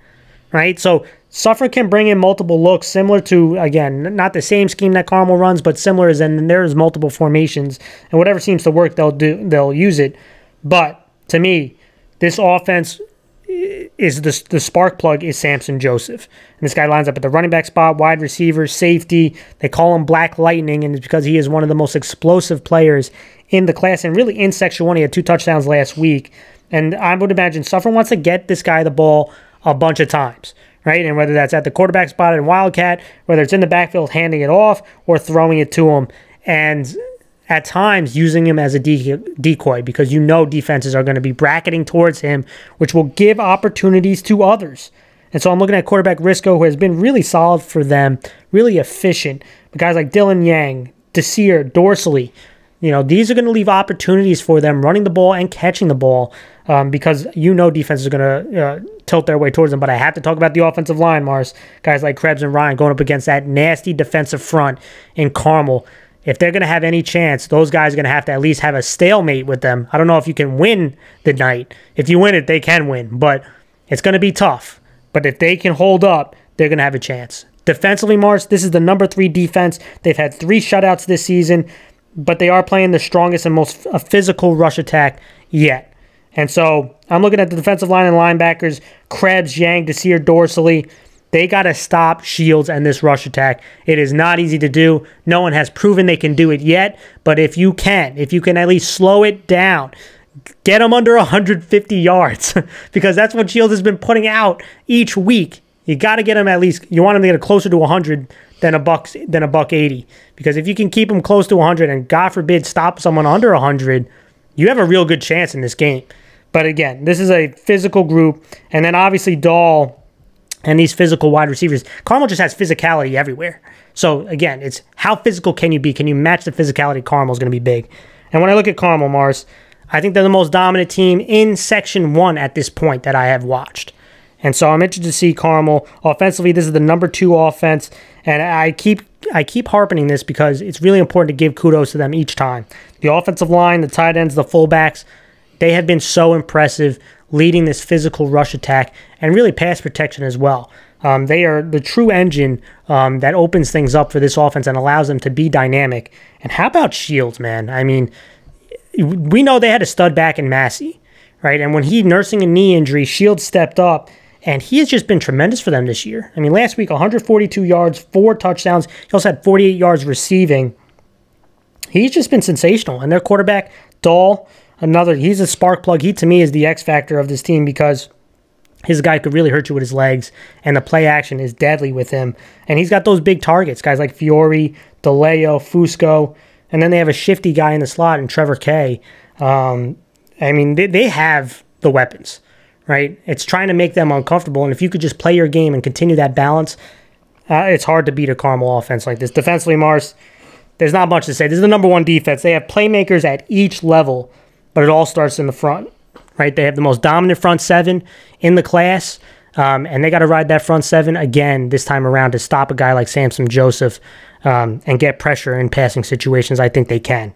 Right, so Suffern can bring in multiple looks, similar to, again, not the same scheme that Carmel runs, but similar as in there's multiple formations, and whatever seems to work, they'll use it. But to me, this offense is the spark plug is Samson Joseph, and this guy lines up at the running back spot, wide receiver, safety. They call him Black Lightning, and it's because he is one of the most explosive players in the class, and really in Section 1. He had 2 touchdowns last week, and I would imagine Suffern wants to get this guy the ball a bunch of times, right? And whether that's at the quarterback spot in Wildcat, whether it's in the backfield handing it off or throwing it to him, and at times using him as a decoy, because you know defenses are going to be bracketing towards him, which will give opportunities to others. And so I'm looking at quarterback Risco, who has been really solid for them, really efficient. But guys like Dylan Yang, Desir, Dorsley, these are going to leave opportunities for them running the ball and catching the ball, because defenses are going to tilt their way towards them. But I have to talk about the offensive line, Mars. Guys like Krebs and Ryan going up against that nasty defensive front in Carmel. If they're going to have any chance, those guys are going to have to at least have a stalemate with them. I don't know if you can win the night. If you win it, they can win. But it's going to be tough. But if they can hold up, they're going to have a chance. Defensively, Mars, this is the number 3 defense. They've had 3 shutouts this season, but they are playing the strongest and most physical rush attack yet. And so I'm looking at the defensive line and linebackers, Krebs, Yang, Desir, Dorsley. They got to stop Shields and this rush attack. It is not easy to do. No one has proven they can do it yet, but if you can at least slow it down, get them under 150 yards, because that's what Shields has been putting out each week. You got to get them you want them to get closer to 100 than a buck 80, because if you can keep them close to 100 and God forbid stop someone under 100, you have a real good chance in this game. But again, this is a physical group, and then obviously Dahl and these physical wide receivers. Carmel just has physicality everywhere. So again, it's how physical can you be? Can you match the physicality? Carmel is going to be big. And when I look at Carmel, Mars, I think they're the most dominant team in Section 1 at this point that I have watched. And so I'm interested to see Carmel. Offensively, this is the number 2 offense, and I keep harping this because it's really important to give kudos to them each time. The offensive line, the tight ends, the fullbacks, they have been so impressive leading this physical rush attack and really pass protection as well. They are the true engine that opens things up for this offense and allows them to be dynamic. And how about Shields, man? I mean, we know they had a stud back in Massey, right? And when he nursing a knee injury, Shields stepped up, and he has just been tremendous for them this year. I mean, last week, 142 yards, 4 touchdowns. He also had 48 yards receiving. He's just been sensational. And their quarterback, Dahl, he's a spark plug. He, to me, is the X factor of this team, because his guy could really hurt you with his legs, and the play action is deadly with him. And he's got those big targets, guys like Fiore, DeLeo, Fusco, and then they have a shifty guy in the slot in Trevor Kay. I mean, they have the weapons, right? It's trying to make them uncomfortable, and if you could just play your game and continue that balance, it's hard to beat a Carmel offense like this. Defensively, Mars, there's not much to say. This is the number 1 defense. They have playmakers at each level, but it all starts in the front, right? They have the most dominant front 7 in the class, and they got to ride that front 7 again this time around to stop a guy like Samson Joseph and get pressure in passing situations. I think they can.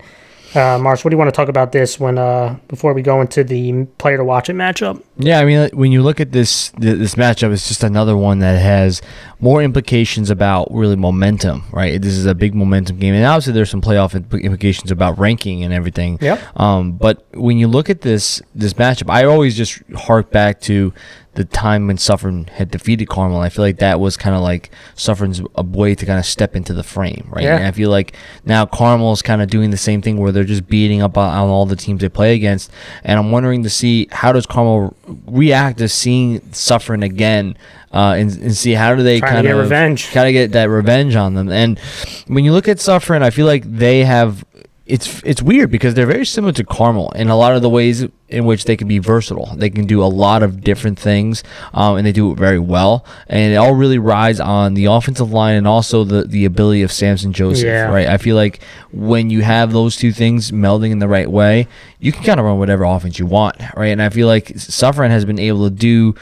Mars, what do you want to talk about this before we go into the player to watch it matchup? Yeah, I mean, when you look at this matchup, it's just another one that has more implications about really momentum, right? This is a big momentum game, and obviously there's some playoff implications about ranking and everything. Yep. But when you look at this matchup, I always just hark back to the time when Suffern had defeated Carmel. I feel like that was kind of like Suffern's a way to kind of step into the frame, right? Yeah. And I feel like now Carmel is kind of doing the same thing where they're just beating up on all the teams they play against. And I'm wondering to see how does Carmel react to seeing Suffern again, and see how do they kind of get that revenge on them. And when you look at Suffern, I feel like they have. It's weird because they're very similar to Carmel in a lot of the ways in which they can be versatile. They can do a lot of different things, and they do it very well. And it all really rides on the offensive line and also the ability of Samson Joseph, right? I feel like when you have those two things melding in the right way, you can kind of run whatever offense you want, right? And I feel like Suffern has been able to do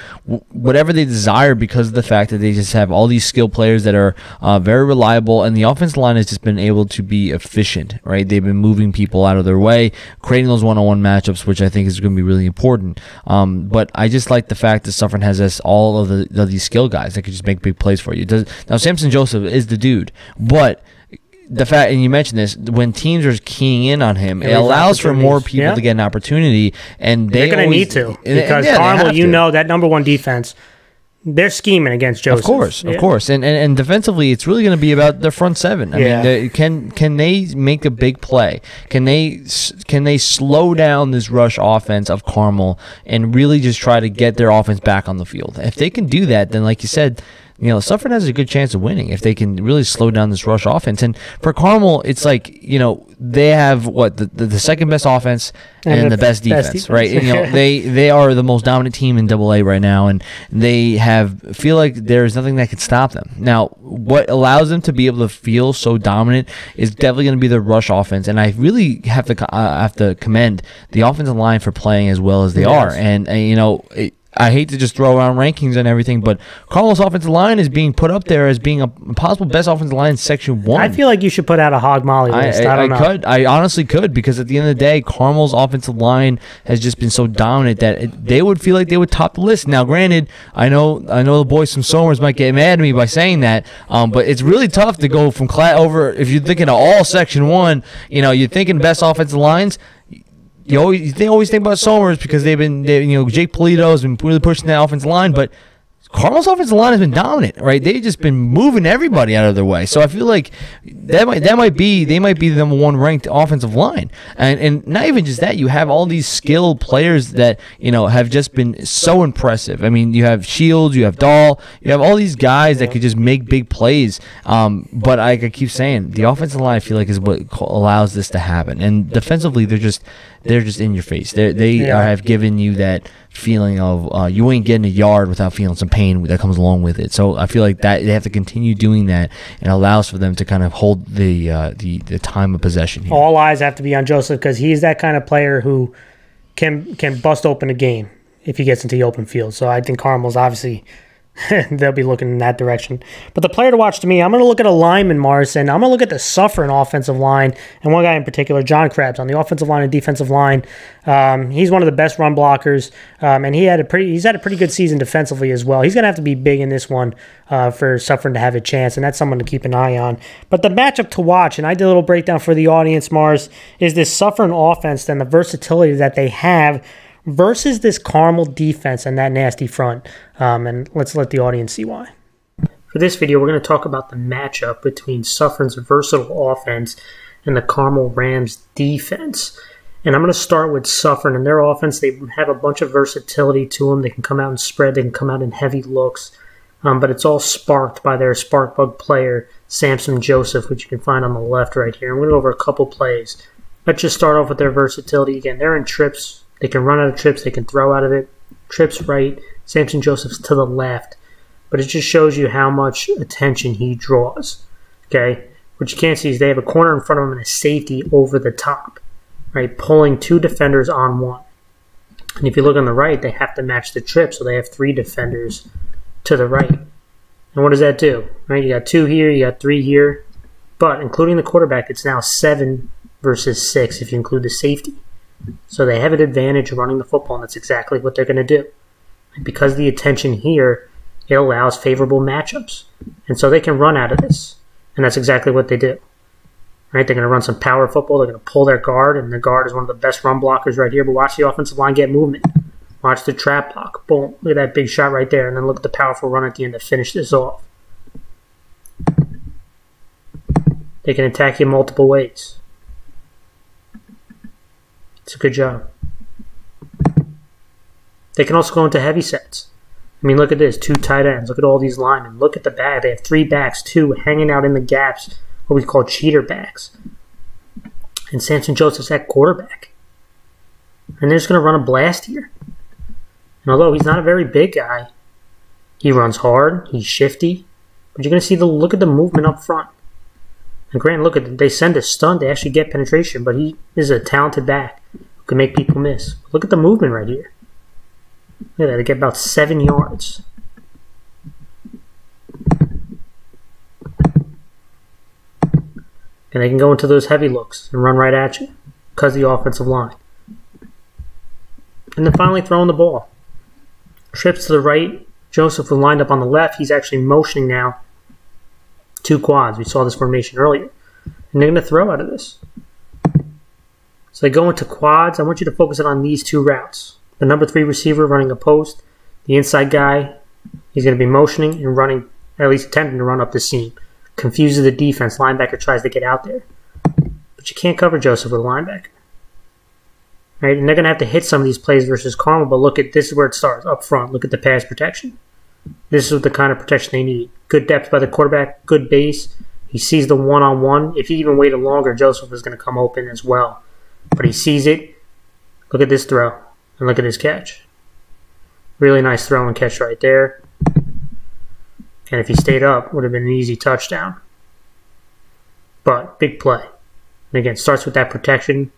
whatever they desire because of the fact that they just have all these skilled players that are very reliable, and the offensive line has just been able to be efficient, right? They've been moving people out of their way, creating those one-on-one matchups, which I think is going to be really important. But I just like the fact that Suffern has all of these skill guys that can just make big plays for you. Now, Samson Joseph is the dude, but the fact, and you mentioned this, when teams are keying in on him, it allows for more people to get an opportunity, and they're going to need to, because Carmel, you know, that number one defense, they're scheming against Joseph. Of course. And defensively, it's really going to be about their front seven. I mean, can they make a big play? Can they slow down this rush offense of Carmel and really just try to get their offense back on the field? If they can do that, then like you said, you know, Suffern has a good chance of winning if they can really slow down this rush offense. And for Carmel, it's like, you know, they have the second best offense and the best defense, right? And, you know, they are the most dominant team in AA right now, and they feel like there's nothing that can stop them. Now, what allows them to be able to feel so dominant is definitely going to be the rush offense, and I really have to commend the offensive line for playing as well as they are. And you know, I hate to just throw around rankings and everything, but Carmel's offensive line is being put up there as being a possible best offensive line in Section 1. I feel like you should put out a Hog Molly list. I honestly could, because at the end of the day, Carmel's offensive line has just been so dominant that they would feel like they would top the list. Now, granted, I know the boys from Somers might get mad at me by saying that, but it's really tough to go from over. If you're thinking of all Section 1, you know, you're thinking best offensive lines. You always think about Somers because you know, Jake Polito has been really pushing that offensive line, but Carmel's offensive line has been dominant, right? They've just been moving everybody out of their way. So I feel like they might be the number one ranked offensive line, and not even just that. You have all these skilled players that, you know, have just been so impressive. I mean, you have Shields, you have Dahl, you have all these guys that could just make big plays. But like I keep saying, the offensive line, I feel like, is what allows this to happen. And defensively, they're just in your face. They have given you that feeling of you ain't getting a yard without feeling some pain that comes along with it. So I feel like that they have to continue doing that, and allows for them to kind of hold the time of possession here. All eyes have to be on Joseph, because he's that kind of player who can bust open a game if he gets into the open field. So I think Carmel's obviously they'll be looking in that direction. But the player to watch to me, I'm going to look at a lineman, Mars, and I'm going to look at the Suffern offensive line, and one guy in particular, John Krebs, on the offensive line and defensive line. He's one of the best run blockers, and he's had a pretty good season defensively as well. He's going to have to be big in this one for Suffern to have a chance, and that's someone to keep an eye on. But the matchup to watch, and I did a little breakdown for the audience, Mars, is this Suffern offense and the versatility that they have versus this Carmel defense and that nasty front. And let's let the audience see why. For this video, we're going to talk about the matchup between Suffern's versatile offense and the Carmel Rams defense. And I'm going to start with Suffern and their offense. They have a bunch of versatility to them. They can come out and spread. They can come out in heavy looks. But it's all sparked by their spark-plug player, Samson Joseph, which you can find on the left right here. I'm going to go over a couple plays. Let's just start off with their versatility. Again, they're in trips. They can run out of trips. They can throw out of it. Trips right. Samson Joseph's to the left. But it just shows you how much attention he draws. Okay? What you can't see is they have a corner in front of him and a safety over the top. Right? Pulling two defenders on one. And if you look on the right, they have to match the trip. So they have three defenders to the right. And what does that do? Right? You got two here. You got three here. But including the quarterback, it's now 7 versus 6 if you include the safety. So they have an advantage running the football, and that's exactly what they're going to do. And because of the attention here, it allows favorable matchups. And so they can run out of this, and that's exactly what they do. Right? They're going to run some power football. They're going to pull their guard, and the guard is one of the best run blockers right here. But watch the offensive line get movement. Watch the trap block. Boom. Look at that big shot right there. And then look at the powerful run at the end to finish this off. They can attack you multiple ways. It's a good job. They can also go into heavy sets. I mean, look at this. 2 tight ends. Look at all these linemen. Look at the back. They have 3 backs, 2 hanging out in the gaps, what we call cheater backs. And Samson Joseph's at quarterback. And they're just going to run a blast here. And although he's not a very big guy, he runs hard, he's shifty. But you're going to see look at the movement up front. And Grant, look at they send a stunt, they actually get penetration, but he is a talented back who can make people miss. Look at the movement right here. Look at that, they get about 7 yards. And they can go into those heavy looks and run right at you because of the offensive line. And then finally throwing the ball. Trips to the right. Joseph was lined up on the left. He's actually motioning now 2 quads. We saw this formation earlier. And they're going to throw out of this. So they go into quads. I want you to focus in on these 2 routes. The number 3 receiver running a post. The inside guy, he's going to be motioning and running, at least attempting to run up the seam. Confuses the defense. Linebacker tries to get out there. But you can't cover Joseph with a linebacker. Right? And they're going to have to hit some of these plays versus Carmel, but look at this is where it starts, up front. Look at the pass protection. This is the kind of protection they need. Good depth by the quarterback, good base. He sees the one-on-one. If he even waited longer, Joseph was going to come open as well. But he sees it. Look at this throw. And look at his catch. Really nice throw and catch right there. And if he stayed up, it would have been an easy touchdown. But big play. And again, starts with that protection.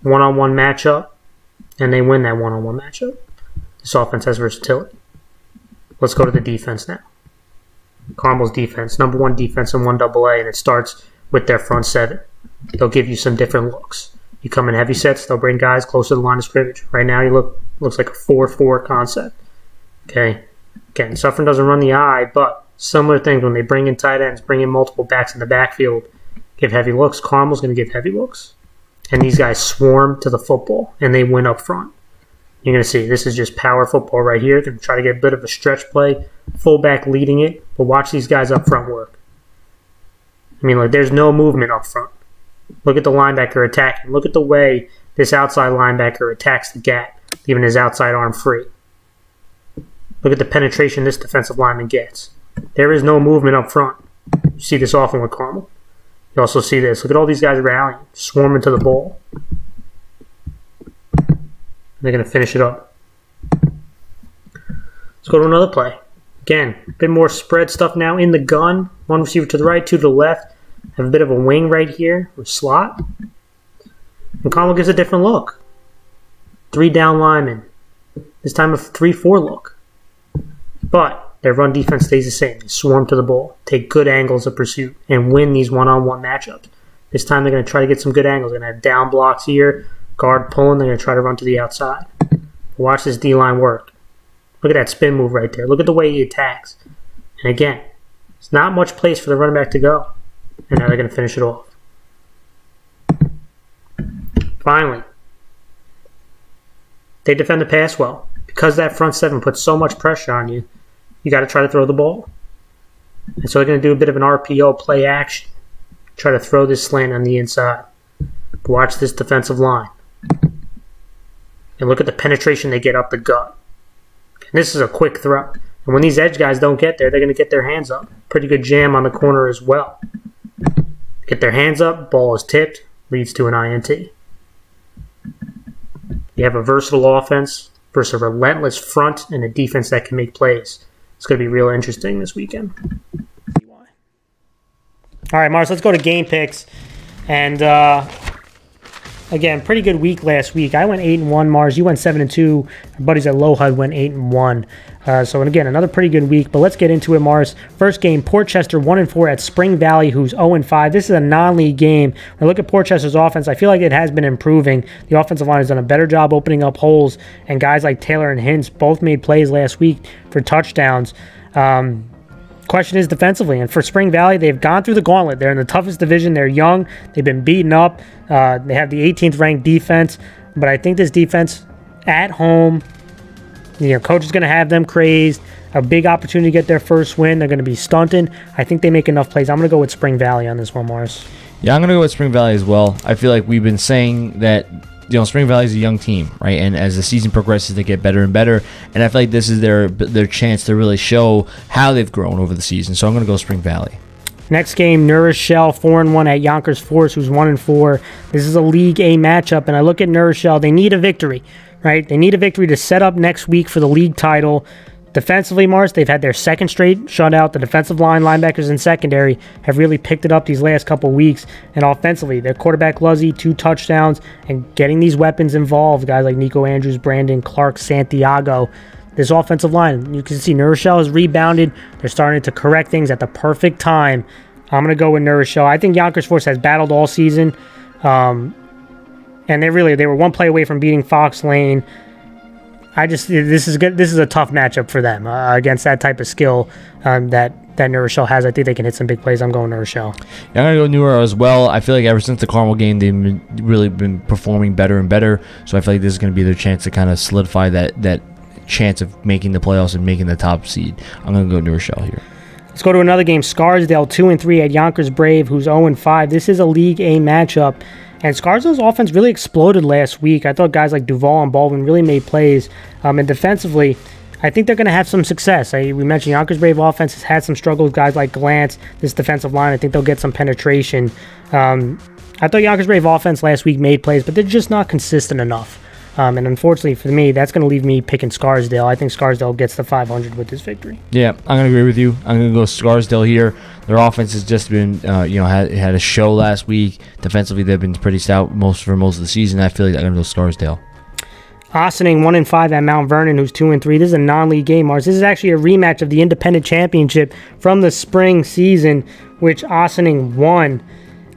One-on-one matchup. And they win that one-on-one matchup. This offense has versatility. Let's go to the defense now. Carmel's defense. Number 1 defense in 1AA. And it starts with their front 7. They'll give you some different looks. You come in heavy sets, they'll bring guys close to the line of scrimmage. Right now, looks like a 4-4 concept. Okay. Again, Suffern doesn't run the eye, but similar things when they bring in tight ends, bring in multiple backs in the backfield, give heavy looks. Carmel's going to give heavy looks. And these guys swarm to the football, and they win up front. You're going to see this is just power football right here. Going to try to get a bit of a stretch play, fullback leading it, but watch these guys up front work. I mean, like there's no movement up front. Look at the linebacker attacking. Look at the way this outside linebacker attacks the gap, leaving his outside arm free. Look at the penetration this defensive lineman gets. There is no movement up front. You see this often with Carmel. You also see this. Look at all these guys rallying, swarming to the ball. They're going to finish it up. Let's go to another play. Again, a bit more spread stuff now in the gun. 1 receiver to the right, 2 to the left. Have a bit of a wing right here, or slot. And Carmel gives a different look. 3 down linemen. This time a 3-4 look. But their run defense stays the same. They swarm to the ball, take good angles of pursuit, and win these one-on-one matchups. This time they're going to try to get some good angles. They're going to have down blocks here, guard pulling. They're going to try to run to the outside. Watch this D-line work. Look at that spin move right there. Look at the way he attacks. And again, it's not much place for the running back to go. And now they're going to finish it off. Finally, they defend the pass well. Because that front 7 puts so much pressure on you, you got to try to throw the ball. And so they're going to do a bit of an RPO play action. Try to throw this slant on the inside. But watch this defensive line. And look at the penetration they get up the gut. And this is a quick throw. And when these edge guys don't get there, they're going to get their hands up. Pretty good jam on the corner as well. Get their hands up, ball is tipped, leads to an INT. You have a versatile offense versus a relentless front and a defense that can make plays. It's going to be real interesting this weekend. All right, Mars, let's go to game picks. And again, pretty good week last week. I went 8-1, Mars. You went 7-2. Our buddies at Low HUD went 8-1. So, and again, another pretty good week. But let's get into it, Mars. First game, Port Chester 1-4 at Spring Valley, who's 0-5. This is a non-league game. When I look at Port Chester's offense, I feel like it has been improving. The offensive line has done a better job opening up holes, and guys like Taylor and Hintz both made plays last week for touchdowns. Question is defensively, and for Spring Valley, they've gone through the gauntlet. They're in the toughest division. They're young. They've been beaten up. They have the 18th ranked defense, but I think this defense at home, coach is going to have them crazed. A big opportunity to get their first win. They're going to be stunting. I think they make enough plays. I'm going to go with Spring Valley on this one, Mars. Yeah, I'm going to go with Spring Valley as well. I feel like we've been saying that Spring Valley is a young team, right? And as the season progresses, they get better and better. And I feel like this is their chance to really show how they've grown over the season. So I'm going to go Spring Valley. Next game, New Rochelle 4-1 at Yonkers Forest, who's 1-4. This is a League A matchup, and I look at New Rochelle. They need a victory, right? They need a victory to set up next week for the league title. Defensively, Mars, they've had their second straight shutout. The defensive line, linebackers, and secondary have really picked it up these last couple weeks. And offensively, their quarterback, Luzzy, 2 touchdowns, and getting these weapons involved, guys like Nico Andrews, Brandon Clark, Santiago. This offensive line, you can see New Rochelle has rebounded. They're starting to correct things at the perfect time. I'm going to go with New Rochelle. I think Yonkers Forest has battled all season. And they were one play away from beating Foxlane. This is good. This is a tough matchup for them against that type of skill that New Rochelle has. I think they can hit some big plays. I'm going New Rochelle. Yeah, I'm going to go New Rochelle as well. I feel like ever since the Carmel game, they've really been performing better and better. So I feel like this is going to be their chance to kind of solidify that chance of making the playoffs and making the top seed. I'm going to go New Rochelle here. Let's go to another game. Scarsdale 2-3 at Yonkers Brave, who's 0-5. This is a League A matchup. And Scarsdale's offense really exploded last week. I thought guys like Duval and Baldwin really made plays. And defensively, I think they're going to have some success. We mentioned Yonkers Brave offense has had some struggles. Guys like Glantz, this defensive line, I think they'll get some penetration. I thought Yonkers Brave offense last week made plays, but they're just not consistent enough. And unfortunately for me, that's going to leave me picking Scarsdale. I think Scarsdale gets the 500 with this victory. Yeah, I'm going to agree with you. I'm going to go Scarsdale here. Their offense has just been, had a show last week. Defensively, they've been pretty stout for most of the season. I feel like I'm going to go Scarsdale. Ossining 1-5 at Mount Vernon, who's 2-3. This is a non-league game, Mars. This is actually a rematch of the Independent Championship from the spring season, which Ossining won.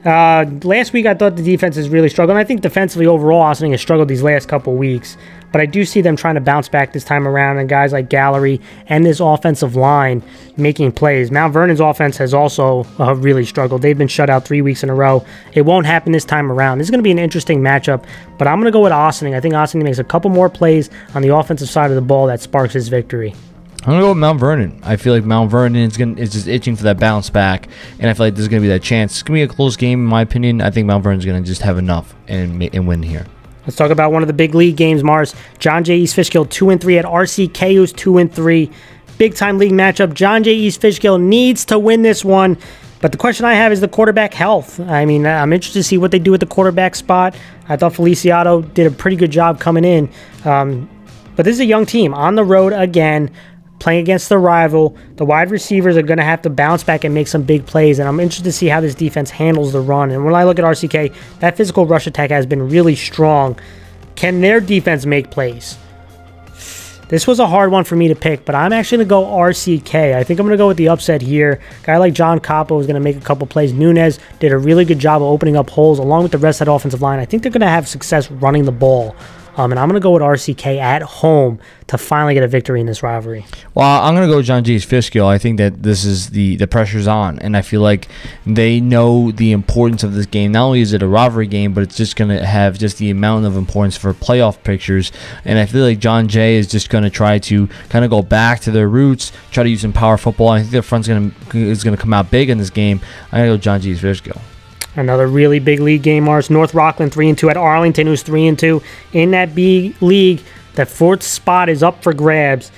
Last week, I thought the defense has really struggled. And I think defensively overall, Ossining has struggled these last couple weeks. But I do see them trying to bounce back this time around, and guys like Gallery and this offensive line making plays. Mount Vernon's offense has also really struggled. They've been shut out 3 weeks in a row. It won't happen this time around. This is going to be an interesting matchup, but I'm going to go with Ossining. I think Ossining makes a couple more plays on the offensive side of the ball that sparks his victory. I'm going to go with Mount Vernon. I feel like Mount Vernon is just itching for that bounce back, and I feel like there's going to be that chance. It's going to be a close game, in my opinion. I think Mount Vernon's going to just have enough and win here. Let's talk about one of the big league games, Mars. John Jay East Fishkill 2-3 at RCK, who's 2-3. Big-time league matchup. John Jay East Fishkill needs to win this one, but the question I have is the quarterback health. I mean, I'm interested to see what they do at the quarterback spot. I thought Feliciano did a pretty good job coming in, but this is a young team on the road again, playing against the rival. The wide receivers are going to have to bounce back and make some big plays, and I'm interested to see how this defense handles the run. And when I look at RCK, that physical rush attack has been really strong. Can their defense make plays? This was a hard one for me to pick, but I'm actually going to go RCK. I think I'm going to go with the upset here. A guy like John Capo is going to make a couple plays. Nunez did a really good job of opening up holes along with the rest of that offensive line. I think they're going to have success running the ball. And I'm going to go with RCK at home to finally get a victory in this rivalry. Well, I'm going to go with John Jay East Fishkill. I think that this is the pressure's on, and I feel like they know the importance of this game. Not only is it a rivalry game, but it's just going to have just the amount of importance for playoff pictures. And I feel like John Jay is just going to try to kind of go back to their roots, try to use some power football. I think their front's is going to come out big in this game. I'm going to go John Jay East Fishkill. Another really big league game, Mars. North Rockland 3-2 at Arlington, who's 3-2. In that B league, that fourth spot is up for grabs.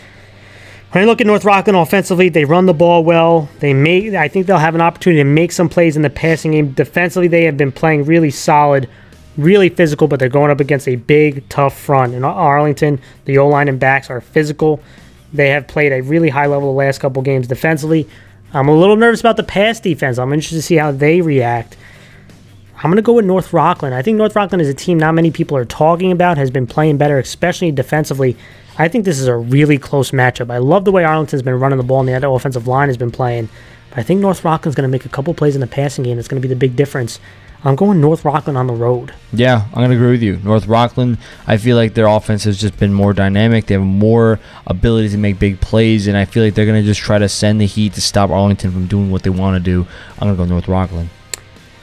When I look at North Rockland offensively, they run the ball well. I think they'll have an opportunity to make some plays in the passing game. Defensively, they have been playing really solid, really physical, but they're going up against a big, tough front. In Arlington, the O-line and backs are physical. They have played a really high level the last couple games defensively. I'm a little nervous about the pass defense. I'm interested to see how they react. I'm going to go with North Rockland. I think North Rockland is a team not many people are talking about, has been playing better, especially defensively. I think this is a really close matchup. I love the way Arlington's been running the ball and the other offensive line has been playing. But I think North Rockland's going to make a couple plays in the passing game. That's going to be the big difference. I'm going North Rockland on the road. Yeah, I'm going to agree with you. North Rockland, I feel like their offense has just been more dynamic. They have more ability to make big plays, and I feel like they're going to just try to send the heat to stop Arlington from doing what they want to do. I'm going to go North Rockland.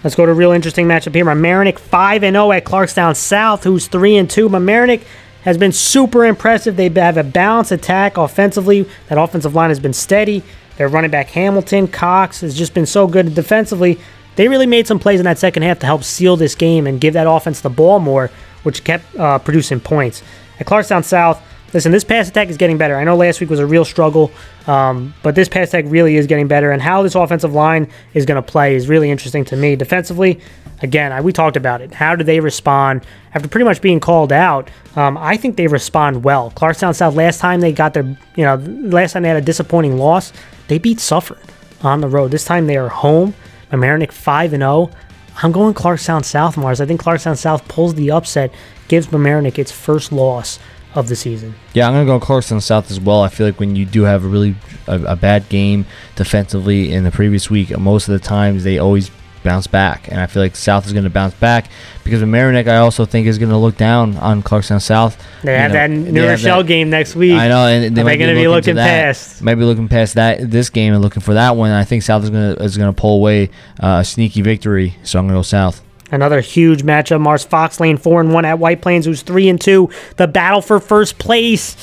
Let's go to a real interesting matchup here. Mamaroneck 5-0 at Clarkstown South, who's 3-2. Mamaroneck has been super impressive. They have a balanced attack offensively. That offensive line has been steady. Their running back Hamilton, Cox, has just been so good defensively. They really made some plays in that second half to help seal this game and give that offense the ball more, which kept producing points. At Clarkstown South, listen, this pass attack is getting better. I know last week was a real struggle, but this pass attack really is getting better, and how this offensive line is going to play is really interesting to me. Defensively, again, we talked about it. How do they respond after pretty much being called out? I think they respond well. Clarkstown South, last time they got their, last time they had a disappointing loss, they beat Suffern on the road. This time they are home. Mamaroneck 5-0. I'm going Clarkstown South, Mars. I think Clarkstown South pulls the upset, gives Mamaroneck its first loss of the season. Yeah, I'm going to go Clarkstown South as well. I feel like when you do have a bad game defensively in the previous week, most of the times they always bounce back, and I feel like South is going to bounce back because Mamaroneck, I also think, is going to look down on Clarkstown South. They have that New Rochelle game next week. I know, and they're going to be looking past. Maybe looking past this game and looking for that one. I think South is going to pull away a sneaky victory, so I'm going to go South. Another huge matchup. Mars Foxlane 4-1 at White Plains, who's 3-2. The battle for first place.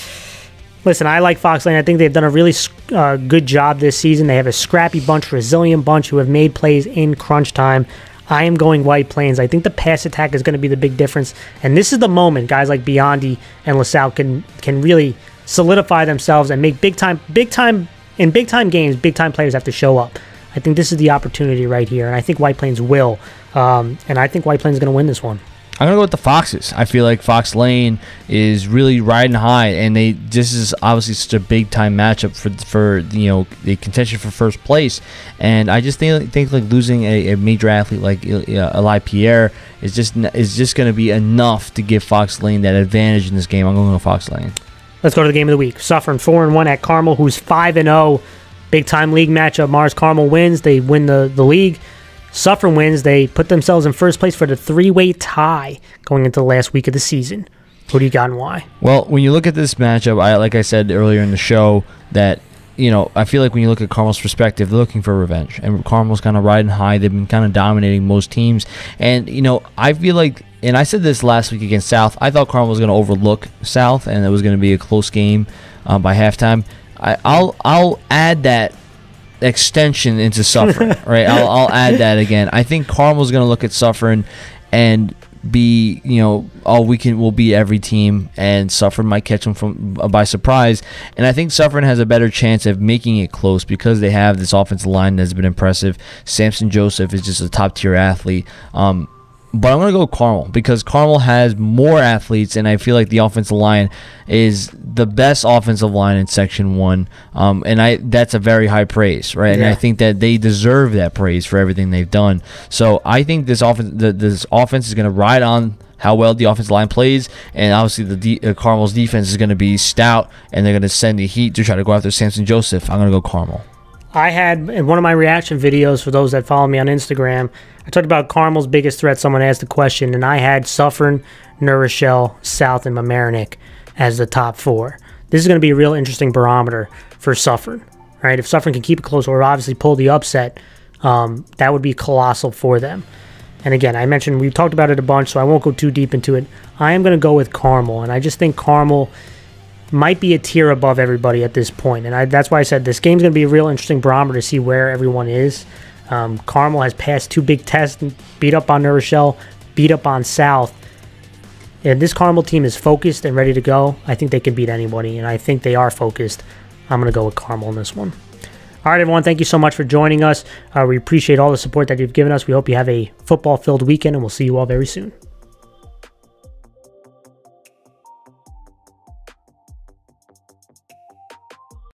Listen, I like Foxlane. I think they've done a really good job this season. They have a scrappy bunch, resilient bunch who have made plays in crunch time. I am going White Plains. I think the pass attack is going to be the big difference. And this is the moment guys like Biondi and LaSalle can really solidify themselves and make big time games, big time players have to show up. I think this is the opportunity right here, and I think White Plains will. And I think White Plains is going to win this one. I'm going to go with the Foxes. I feel like Foxlane is really riding high, and this is obviously such a big-time matchup for the contention for first place. And I just think like losing a major athlete like Eli Pierre is just going to be enough to give Foxlane that advantage in this game. I'm going to go Foxlane. Let's go to the game of the week. Suffern 4-1 at Carmel, who's 5-0. Big-time league matchup. Mars Carmel wins. They win the league. Suffern wins. They put themselves in first place for the three-way tie going into the last week of the season. Who do you got and why? Well, when you look at this matchup, like I said earlier in the show, that I feel like when you look at Carmel's perspective, they're looking for revenge, and Carmel's kind of riding high. They've been kind of dominating most teams, and I feel like, and I said this last week against South, I thought Carmel was going to overlook South, and it was going to be a close game by halftime. I'll add that extension into Suffern, right? I'll add that again. I think Carmel's going to look at Suffern and be, we'll beat every team, and Suffern might catch them by surprise. And I think Suffern has a better chance of making it close because they have this offensive line that's been impressive. Samson Joseph is just a top-tier athlete. But I'm going to go Carmel because Carmel has more athletes, and I feel like the offensive line is the best offensive line in Section 1. And that's a very high praise, right? Yeah. And I think that they deserve that praise for everything they've done. So I think this offense is going to ride on how well the offensive line plays, and obviously Carmel's defense is going to be stout, and they're going to send the heat to try to go after Samson Joseph. I'm going to go Carmel. I had, in one of my reaction videos, for those that follow me on Instagram, I talked about Carmel's biggest threat. Someone asked the question, and I had Suffern, New Rochelle, South, and Mamaroneck as the top four. This is going to be a real interesting barometer for Suffern, right? If Suffern can keep it close or obviously pull the upset, that would be colossal for them. And again, I mentioned we've talked about it a bunch, so I won't go too deep into it. I am going to go with Carmel, and I just think Carmel might be a tier above everybody at this point. And that's why I said this game's going to be a real interesting barometer to see where everyone is. Carmel has passed two big tests, beat up on New Rochelle, beat up on South. And this Carmel team is focused and ready to go. I think they can beat anybody, and I think they are focused. I'm going to go with Carmel in this one. All right, everyone, thank you so much for joining us. We appreciate all the support that you've given us. We hope you have a football-filled weekend, and we'll see you all very soon.